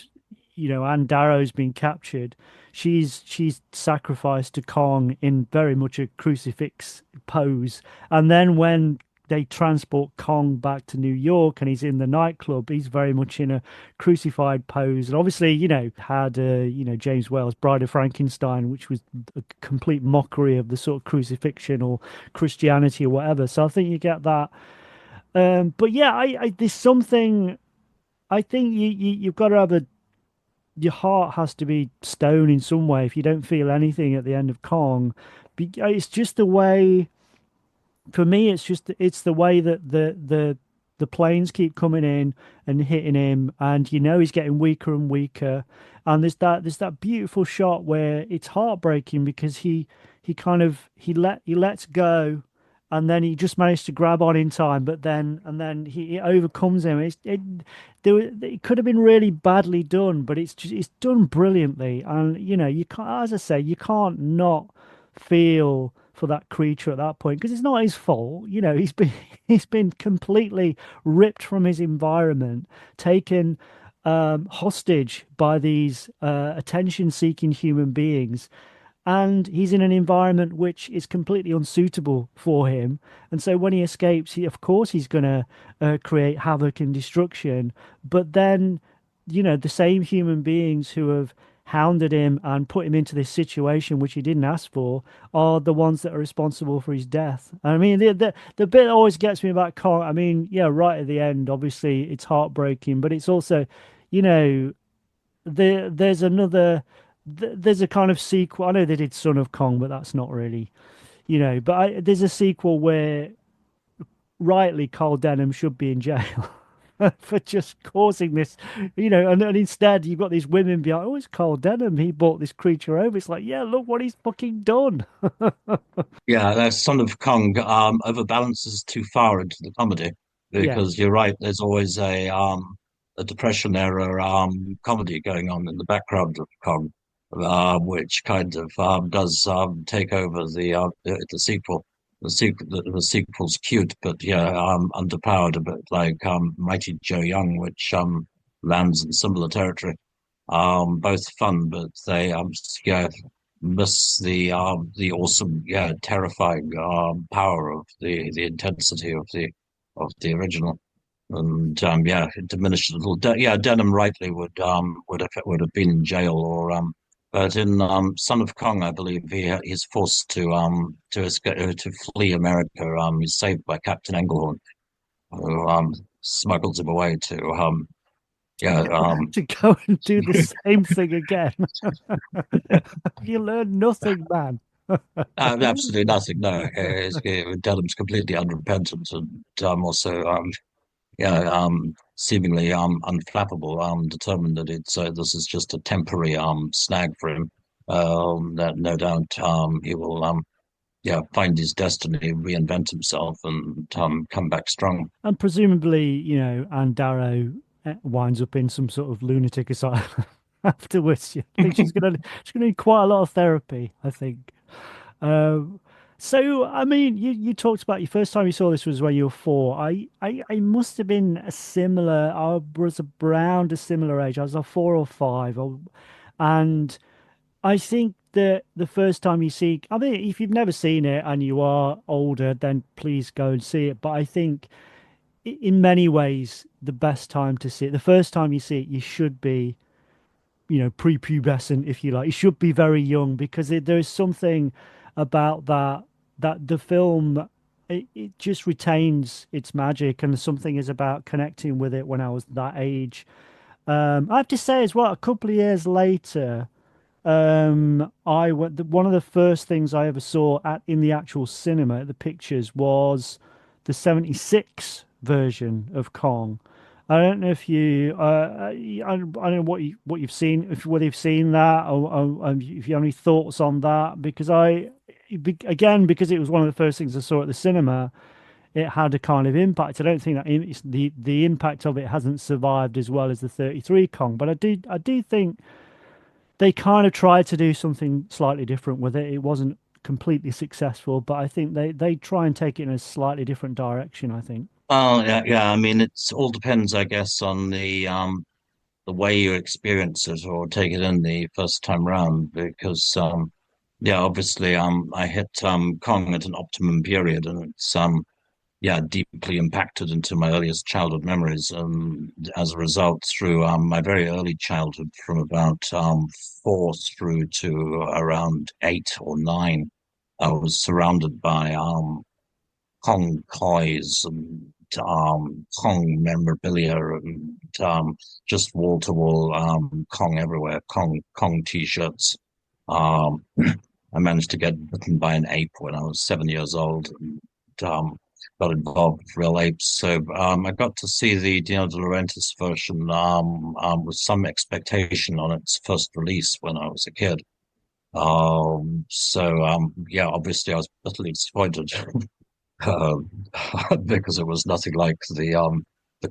Anne Darrow's been captured. She's sacrificed to Kong in very much a crucifix pose, and then when they transport Kong back to New York and he's in the nightclub, he's very much in a crucified pose. And obviously, had James Whale's Bride of Frankenstein, which was a complete mockery of the sort of crucifixion or Christianity or whatever. So I think you get that. But yeah, there's something. I think you've got to have your heart has to be stone in some way if you don't feel anything at the end of Kong. It's just the way. For me, it's the way that the planes keep coming in and hitting him, and he's getting weaker and weaker. And there's that beautiful shot where it's heartbreaking because he lets go, and then he just managed to grab on in time, but then he it overcomes him. It could have been really badly done, but it's done brilliantly. And you can't, as I say, you can't not feel for that creature at that point because it's not his fault. He's been completely ripped from his environment, taken hostage by these attention-seeking human beings, and he's in an environment which is completely unsuitable for him. And so when he escapes, of course he's going to create havoc and destruction. But then, the same human beings who have hounded him and put him into this situation which he didn't ask for are the ones that are responsible for his death. I mean, the bit that always gets me about Kong, I mean, yeah, right at the end, obviously it's heartbreaking, but it's also, there's there's a kind of sequel. I know they did Son of Kong, but that's not really, but there's a sequel where rightly Carl Denham should be in jail for just causing this, and instead you've got these women behind, oh, it's Carl Denham, he brought this creature over. It's like, yeah, look what he's fucking done. Yeah, the Son of Kong overbalances too far into the comedy Yeah. because you're right. There's always a Depression era comedy going on in the background of Kong, which kind of does take over the sequel. The sequel's cute, but yeah, underpowered a bit, like Mighty Joe Young, which lands in similar territory. Both fun, but they yeah miss the awesome, yeah, terrifying power of the intensity of the original. And yeah, it diminished a little. Yeah, Denham rightly would have been in jail, or but in Son of Kong, I believe he's forced to escape, to flee America. He's saved by Captain Englehorn, who smuggles him away to yeah To go and do the same thing again. You learn nothing, man. absolutely nothing. No, Denham's completely unrepentant and also yeah, seemingly unflappable, determined that this is just a temporary snag for him. That no doubt he will find his destiny, reinvent himself, and come back strong. And presumably, Anne Darrow winds up in some sort of lunatic asylum afterwards. I think she's gonna need quite a lot of therapy, I think. Um, so, I mean, you talked about your first time you saw this was when you were 4. I must have been I was around a similar age. I was like 4 or 5, and I think that the first time you see, I mean, if you've never seen it and you are older, then please go and see it. But I think in many ways, the best time to see it, the first time you see it, you should be, prepubescent, if you like. You should be very young because there is something about that the film it just retains its magic, and something is about connecting with it when I was that age. I have to say as well, a couple of years later. I went. One of the first things I ever saw in the actual cinema, at the pictures, was the '76 version of Kong. I don't know if I don't know what you've seen, whether you've seen that, or if you have any thoughts on that, because again, because it was one of the first things I saw at the cinema, it had a kind of impact. I don't think that the impact of it hasn't survived as well as the '33 Kong, but I do think they kind of tried to do something slightly different with it. It wasn't completely successful, but I think they try and take it in a slightly different direction, I think. Well, yeah. I mean, it's all depends, I guess, on the way you experience it or take it in the first time round. Because obviously, I hit Kong at an optimum period, and it's deeply impacted into my earliest childhood memories. As a result, through my very early childhood, from about 4 through to around 8 or 9, I was surrounded by Kong toys and Kong memorabilia and just wall to wall Kong everywhere, Kong t-shirts. Um, I managed to get bitten by an ape when I was 7 years old, and got involved with real apes. So I got to see the Dino De Laurentiis version with some expectation on its first release when I was a kid. Obviously I was bitterly disappointed um, because it was nothing like the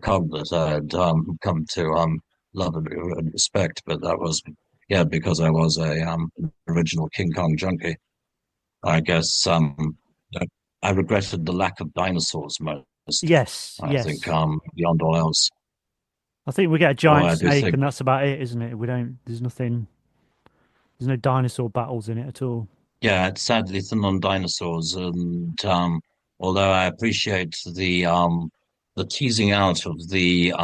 Kong that I had come to love and respect. But that was because I was a original King Kong junkie. I guess I regretted the lack of dinosaurs most. Yes, I think yes. beyond all else. I think we get a Well, giant I do snake, think, and that's about it, isn't it? We don't. There's no dinosaur battles in it at all. yeah, it's sadly thin on dinosaurs, and although I appreciate the teasing out of the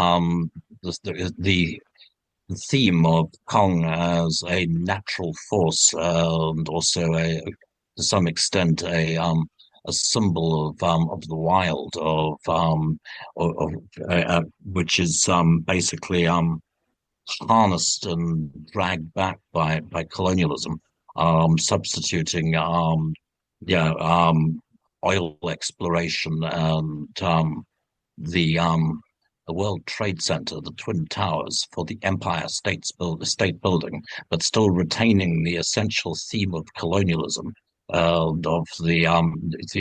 theme of Kong as a natural force, and also to some extent a symbol of the wild of which is basically harnessed and dragged back by colonialism, substituting oil exploration and the um the World Trade Center, the Twin Towers, for the State Building, but still retaining the essential theme of colonialism and of the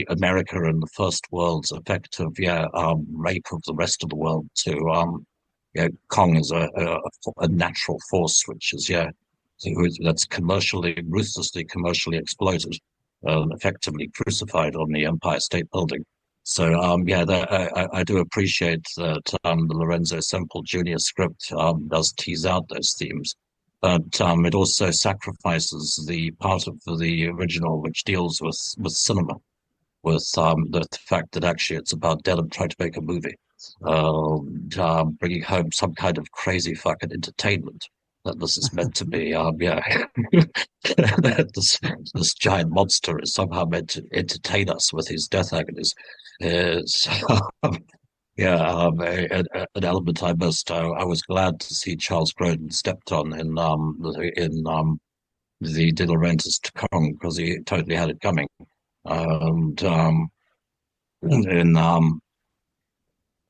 America and the First World's effective rape of the rest of the world to Kong is a natural force which is that's ruthlessly commercially exploited, effectively crucified on the Empire State Building. So I do appreciate that the Lorenzo Semple Jr. script does tease out those themes, but it also sacrifices the part of the original which deals with cinema, with the fact that actually it's about Dylan trying to make a movie, bringing home some kind of crazy fucking entertainment. That this is meant to be, that this giant monster is somehow meant to entertain us with his death agonies. Is an element I missed. I was glad to see Charles Grodin stepped on in the De Laurentiis to Kong because he totally had it coming. And in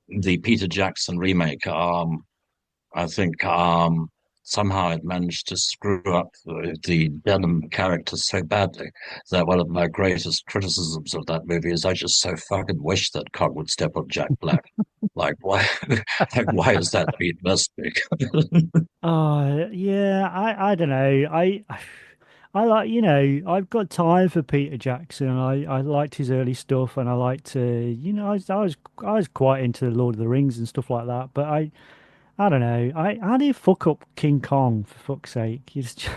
the Peter Jackson remake, I think somehow it managed to screw up the Denham character so badly that one of my greatest criticisms of that movie is I just so fucking wish that Kong would step on Jack Black. Like why? Like why is that being mistake? Oh, yeah, I don't know. I like, I've got time for Peter Jackson. I liked his early stuff, and I liked I was quite into the Lord of the Rings and stuff like that. But I don't know. How do you fuck up King Kong for fuck's sake? You just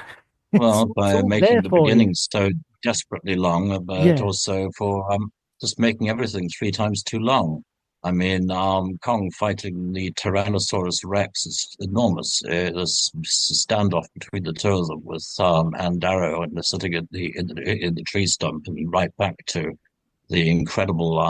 Well, it's by all making there the for you. beginning so desperately long, but Yeah, also for just making everything three times too long. I mean, Kong fighting the Tyrannosaurus Rex is enormous. This standoff between the two of them with and Darrow and they're sitting at in the tree stump, and right back to the incredible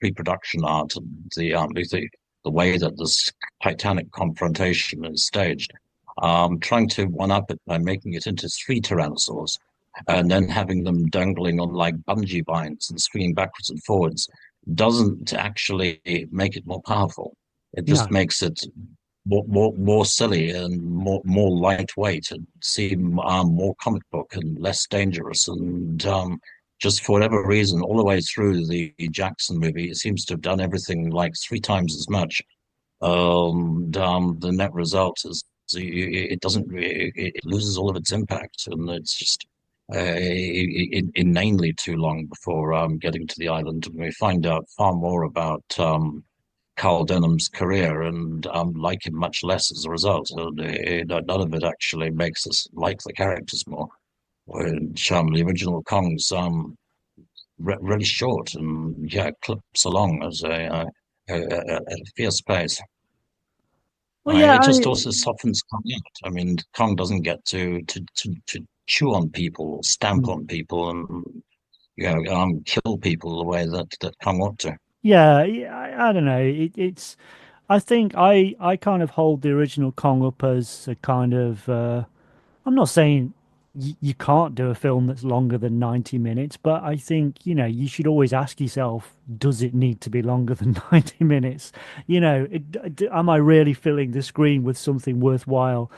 pre-production art and the way that this titanic confrontation is staged. Trying to one-up it by making it into three tyrannosaurs and then having them dangling on like bungee vines and swinging backwards and forwards doesn't actually make it more powerful. It just no. makes it more silly and more lightweight and seem more comic book and less dangerous. And just for whatever reason, all the way through the Jackson movie, it seems to have done everything like three times as much. The net result is it doesn't it loses all of its impact, and it's just inanely too long before getting to the island. And we find out far more about Carl Denham's career and like him much less as a result. And none of it actually makes us like the characters more. Which the original Kong's really short and yeah clips along as a fierce pace. Well, yeah, It I just also mean, softens Kong out. I mean, Kong doesn't get to chew on people, stamp mm, on people, and kill people the way that Kong ought to. yeah, yeah, I don't know. I think I kind of hold the original Kong up as a kind of. I'm not saying you can't do a film that's longer than 90 minutes, but I think, you should always ask yourself, does it need to be longer than 90 minutes? Am I really filling the screen with something worthwhile?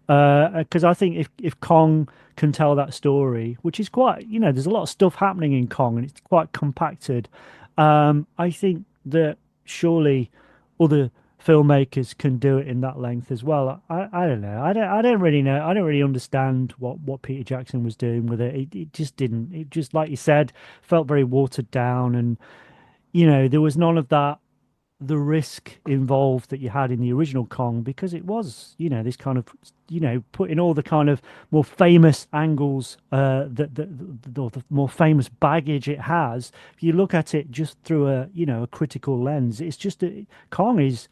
Because I think if Kong can tell that story, which is quite, there's a lot of stuff happening in Kong and it's quite compacted. I think that surely other filmmakers can do it in that length as well. I don't know. I don't really know. I don't really understand what Peter Jackson was doing with it. It just didn't. It just like you said, felt very watered down, and there was none of that the risk involved that you had in the original Kong because it was this kind of putting all the kind of more famous angles the more famous baggage it has. If you look at it just through a critical lens, it's just Kong is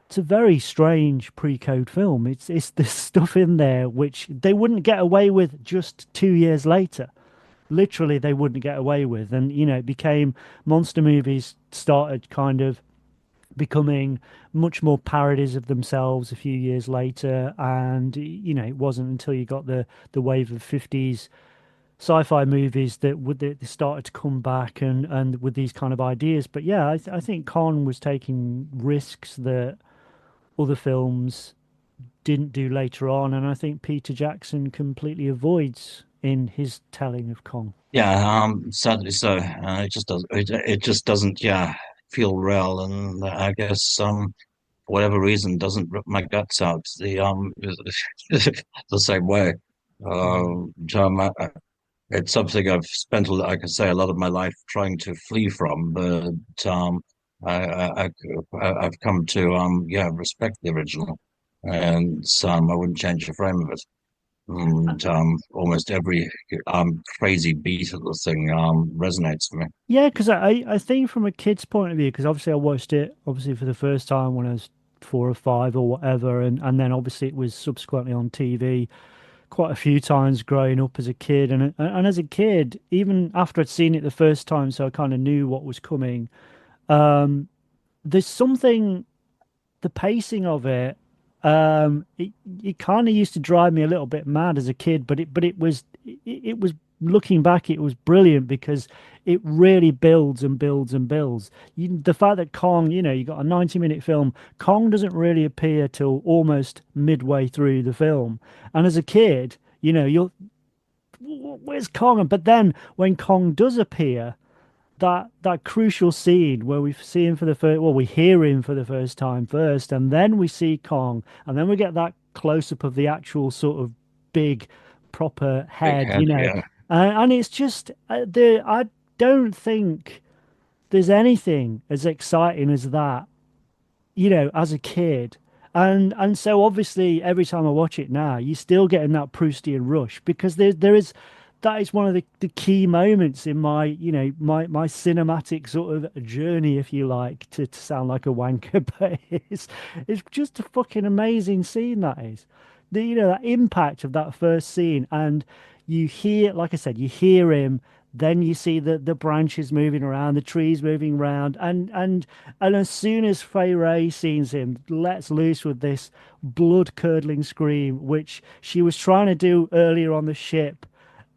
it's a very strange pre-code film. It's this stuff in there which they wouldn't get away with just 2 years later. Literally, they wouldn't get away with, and it became monster movies started kind of becoming much more parodies of themselves a few years later, and it wasn't until you got the wave of 50s sci-fi movies that they started to come back and with these kind of ideas. But yeah, I think Khan was taking risks that other films didn't do later on, and I think Peter Jackson completely avoids in his telling of Kong. Yeah, sadly so. It just doesn't feel real, and I guess for whatever reason doesn't rip my guts out the same way. It's something I've spent, I can say, a lot of my life trying to flee from, but I've come to respect the original, and I wouldn't change a frame of it. And almost every crazy beat of the thing resonates for me. Yeah, because I think from a kid's point of view, because obviously I watched it obviously for the first time when I was 4 or 5 or whatever, and then obviously it was subsequently on TV quite a few times growing up as a kid, and as a kid, even after I'd seen it the first time, so I kind of knew what was coming. There's something the pacing of it. It kind of used to drive me a little bit mad as a kid, but it was looking back, it was brilliant because it really builds and builds and builds. The fact that Kong, you got a 90-minute film, Kong doesn't really appear till almost midway through the film. And as a kid, you're, where's Kong? But then when Kong does appear, that crucial scene where we see him for the first, well, we hear him for the first time first, and then we see Kong, and then we get that close up of the actual sort of big, proper Big head, head, yeah. and it's just I don't think there's anything as exciting as that, as a kid. And so obviously every time I watch it now, you're still getting that Proustian rush because there is that is one of the key moments in my my cinematic sort of journey, if you like, to sound like a wanker, but it's just a fucking amazing scene that is. That impact of that first scene, and you hear, like I said, you hear him, then you see the branches moving around, the trees moving around, and as soon as Fay Wray sees him, lets loose with this blood-curdling scream, which she was trying to do earlier on the ship.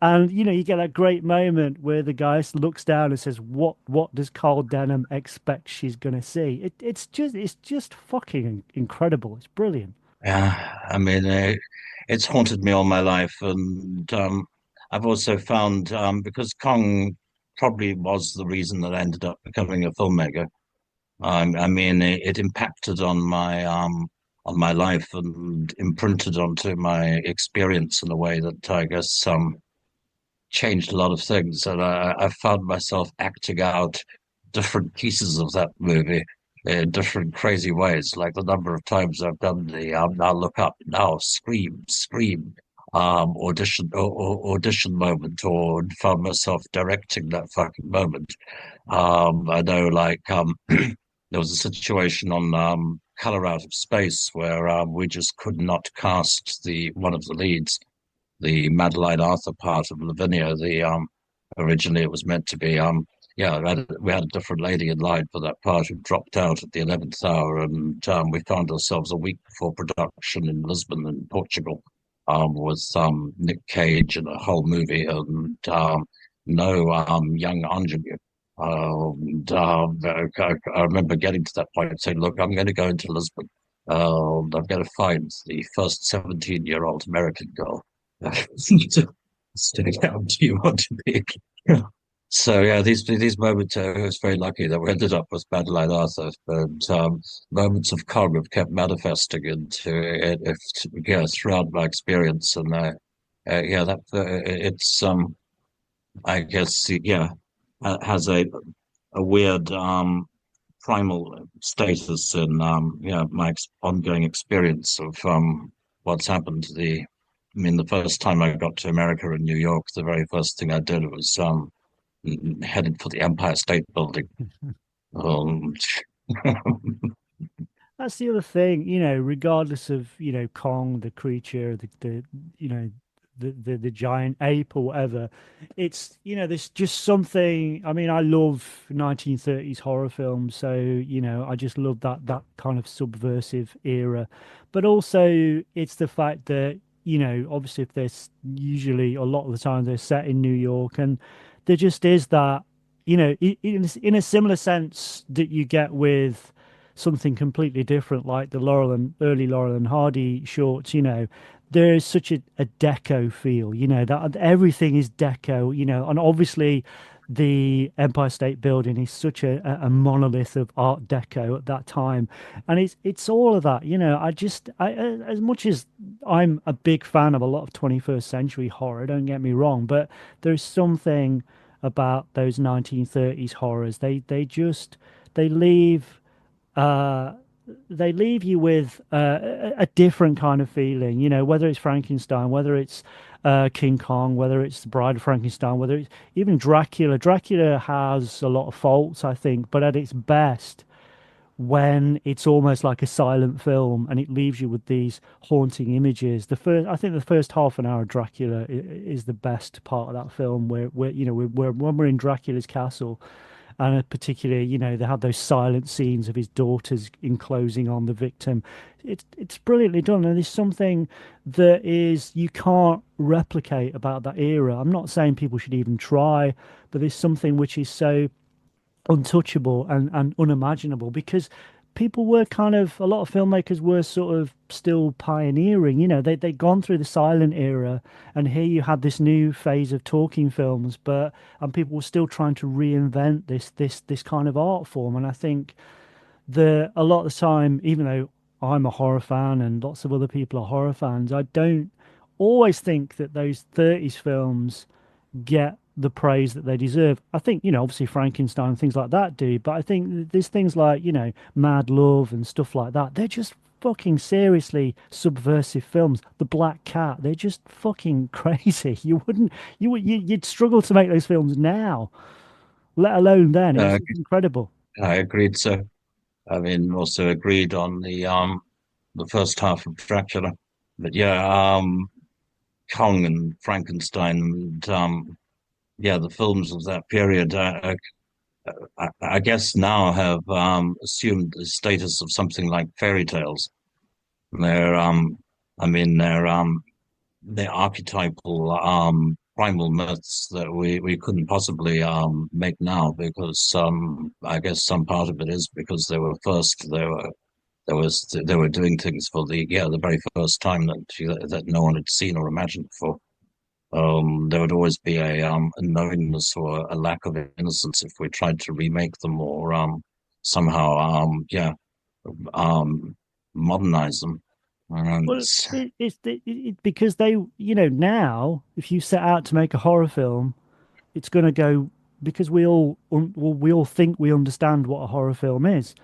And you get that great moment where the guy looks down and says, "What does Carl Denham expect she's gonna see?" It's just fucking incredible. It's brilliant. Yeah, I mean, it's haunted me all my life, and I've also found because Kong probably was the reason that I ended up becoming a filmmaker. I mean, it impacted on my life and imprinted onto my experience in a way that I guess changed a lot of things, and I found myself acting out different pieces of that movie in different crazy ways. Like the number of times I've done the now look up, now scream, scream, audition moment, or found myself directing that fucking moment. I know, like there was a situation on Color Out of Space where we just could not cast the one of the leads, the Madeline Arthur part of Lavinia. The originally it was meant to be yeah, we had a different lady in line for that part who dropped out at the 11th hour, and we found ourselves a week before production in Lisbon, in Portugal, with Nick Cage and a whole movie, and no young ingenue. I remember getting to that point and saying, "Look, I'm going to go into Lisbon. I'm going to find the first 17-year-old American girl." Stay down. Do you want to be? So yeah, these moments. I was very lucky that we ended up with Madeline Arthur, but moments of Kong have kept manifesting into it, yeah, throughout my experience, and yeah, that it's I guess yeah, has a weird primal status in yeah, my ongoing experience of what's happened to the. I mean, the first time I got to America in New York, the very first thing I did was headed for the Empire State Building. Um, That's the other thing, regardless of, Kong, the creature, the the giant ape or whatever, it's, there's just something. I mean, I love 1930s horror films, so, I just love that kind of subversive era. But also it's the fact that, obviously if there's usually a lot of the time they're set in New York, and there just is that, in a similar sense that you get with something completely different, like the early Laurel and Hardy shorts, there is such a deco feel, that everything is deco, and obviously the Empire State Building is such a monolith of Art Deco at that time, and it's all of that, as much as I'm a big fan of a lot of 21st century horror, don't get me wrong, but there's something about those 1930s horrors. They leave uh, they leave you with a different kind of feeling, whether it's Frankenstein, whether it's King Kong, whether it's the Bride of Frankenstein, whether it's even Dracula. Dracula has a lot of faults, I think, but at its best, when it's almost like a silent film and it leaves you with these haunting images. I think the first half an hour of Dracula is the best part of that film, where when we're in Dracula's castle, and particularly, they had those silent scenes of his daughters enclosing on the victim. It's brilliantly done, and there's something that is you can't replicate about that era. I'm not saying people should even try, but there's something which is so untouchable and unimaginable because people were a lot of filmmakers were sort of still pioneering, they'd gone through the silent era, and here you had this new phase of talking films, and people were still trying to reinvent this kind of art form. And I think a lot of the time, even though I'm a horror fan and lots of other people are horror fans, I don't always think that those 30s films get the praise that they deserve. I think, obviously Frankenstein and things like that do, but I think there's things like, Mad Love and stuff like that. They're just fucking seriously subversive films. The Black Cat, they're just fucking crazy. You'd struggle to make those films now, let alone then. Uh, It's incredible. I agreed. So, I mean, also agreed on the first half of Dracula. But yeah, Kong and Frankenstein and yeah, the films of that period, I guess now have assumed the status of something like fairy tales. They're, I mean, they're archetypal, primal myths that we couldn't possibly make now because I guess some part of it is because they were first. They were doing things for the very first time that no one had seen or imagined before. There would always be a knowingness or a lack of innocence if we tried to remake them or somehow modernize them. And Well, because they, now if you set out to make a horror film, it's going to go because we all think we understand what a horror film is.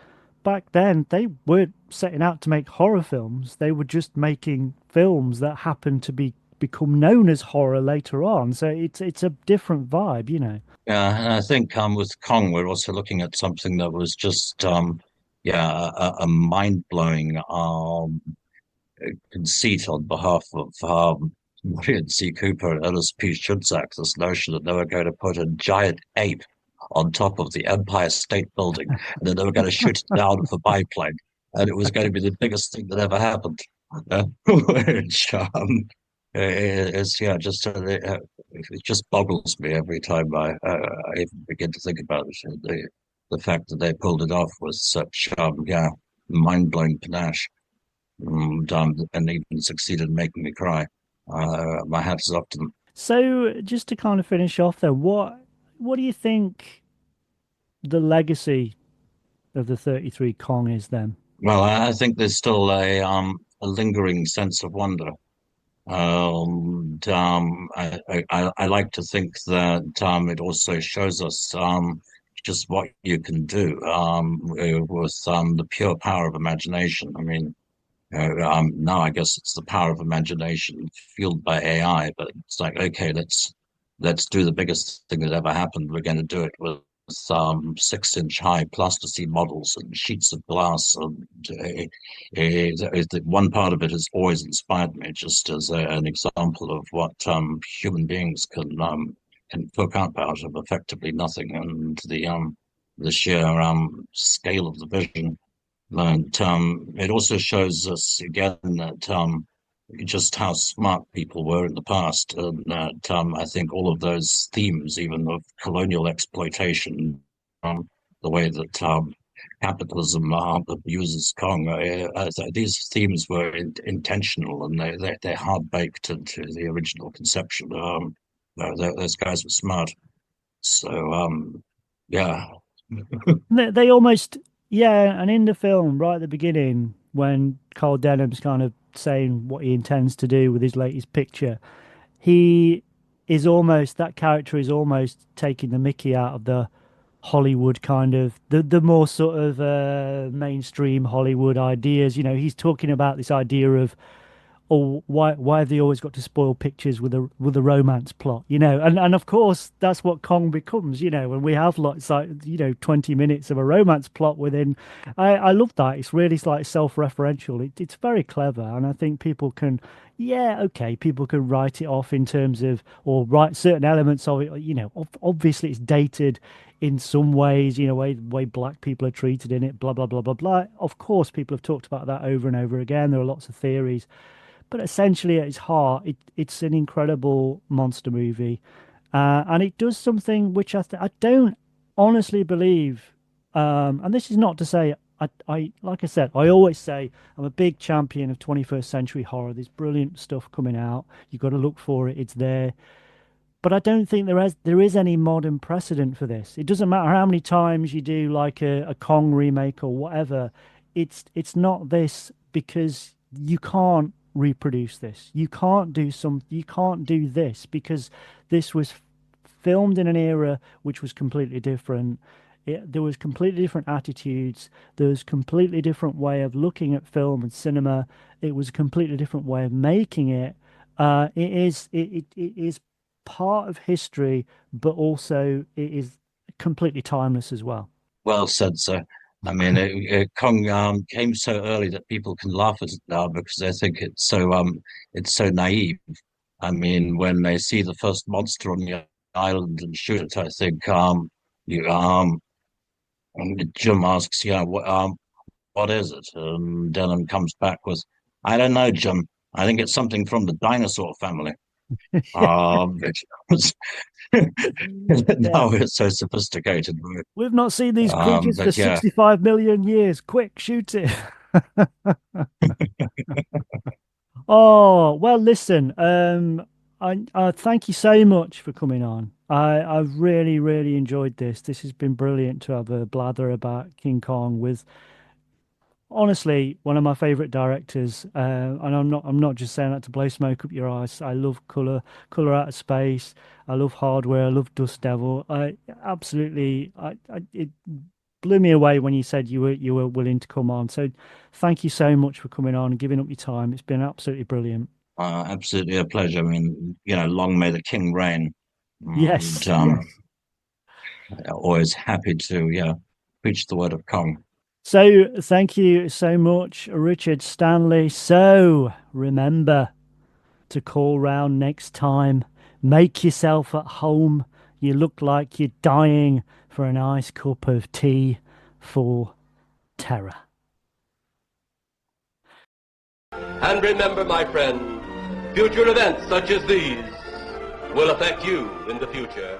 Back then, they weren't setting out to make horror films. They were just making films that happened to become known as horror later on. So it's a different vibe. yeah, and I think with Kong, we're also looking at something that was just a mind-blowing conceit on behalf of Merian C. Cooper and Ernest P. Schutzak, this notion that they were going to put a giant ape on top of the Empire State Building, and then they were going to shoot it down with a biplane, and it was going to be the biggest thing that ever happened. Which is it just boggles me every time I even begin to think about it. The fact that they pulled it off with such mind-blowing panache. And even succeeded in making me cry. My hat is off to them. So just to kind of finish off there, what do you think the legacy of the 33 Kong is then? Well, I think there's still a lingering sense of wonder. I like to think that it also shows us just what you can do with the pure power of imagination. I mean, now I guess it's the power of imagination fueled by AI, but it's like, okay, let's do the biggest thing that ever happened. We're going to do it with 6-inch high plasticine models and sheets of glass. And one part of it has always inspired me, just as an example of what human beings can cook up out of effectively nothing, and the sheer scale of the vision. And it also shows us again that just how smart people were in the past, and that I think all of those themes, even of colonial exploitation, the way that capitalism abuses Kong, these themes were intentional, and they're hard baked into the original conception. Those guys were smart, so yeah. They almost, yeah, and in the film, right at the beginning, when Carl Denham's kind of saying what he intends to do with his latest picture, that character is almost taking the mickey out of the Hollywood kind of, the more sort of mainstream Hollywood ideas. He's talking about this idea of, oh, why have they always got to spoil pictures with a romance plot, and of course that's what Kong becomes, when we have lots like 20 minutes of a romance plot within. I love that. It's really like self-referential. It's very clever, and I think people can write it off in terms of, or write certain elements of it. Obviously it's dated in some ways, you know, way black people are treated in it, blah blah blah blah blah. Of course, people have talked about that over and over again. There are lots of theories, but essentially at its heart, it's an incredible monster movie, and it does something which I don't honestly believe. And this is not to say I like I said, I always say I'm a big champion of 21st century horror. There's brilliant stuff coming out. You've got to look for it. It's there. But I don't think there is any modern precedent for this. It doesn't matter how many times you do like a Kong remake or whatever. It's not this because you can't reproduce this. You can't do this because this was filmed in an era which was completely different. There was completely different attitudes. There was completely different way of looking at film and cinema. It was a completely different way of making it. It is part of history, but also it is completely timeless as well. Well said, sir. I mean, Kong came so early that people can laugh at it now because they think it's so naive. I mean, when they see the first monster on the island and shoot it, I think you and Jim asks, what is it? And Denham comes back with, I don't know, Jim. I think it's something from the dinosaur family. Which was now it's so sophisticated. We've not seen these creatures for But yeah, 65 million years. Quick, shoot it. Oh, well, listen, I thank you so much for coming on. I've really, really enjoyed this. This has been brilliant to have a blather about King Kong with honestly one of my favorite directors. And I'm not just saying that to blow smoke up your eyes. I love color out of space. I love Hardware. I love Dust Devil. I absolutely, it blew me away when you said you were willing to come on. So thank you so much for coming on and giving up your time. It's been absolutely brilliant. absolutely a pleasure. I mean, long may the king reign. Yes, And yes. always happy to, preach the word of Kong. So thank you so much, Richard Stanley. So remember to call round next time. Make yourself at home. You look like you're dying for a nice cup of tea for terror. And remember, my friend, future events such as these will affect you in the future.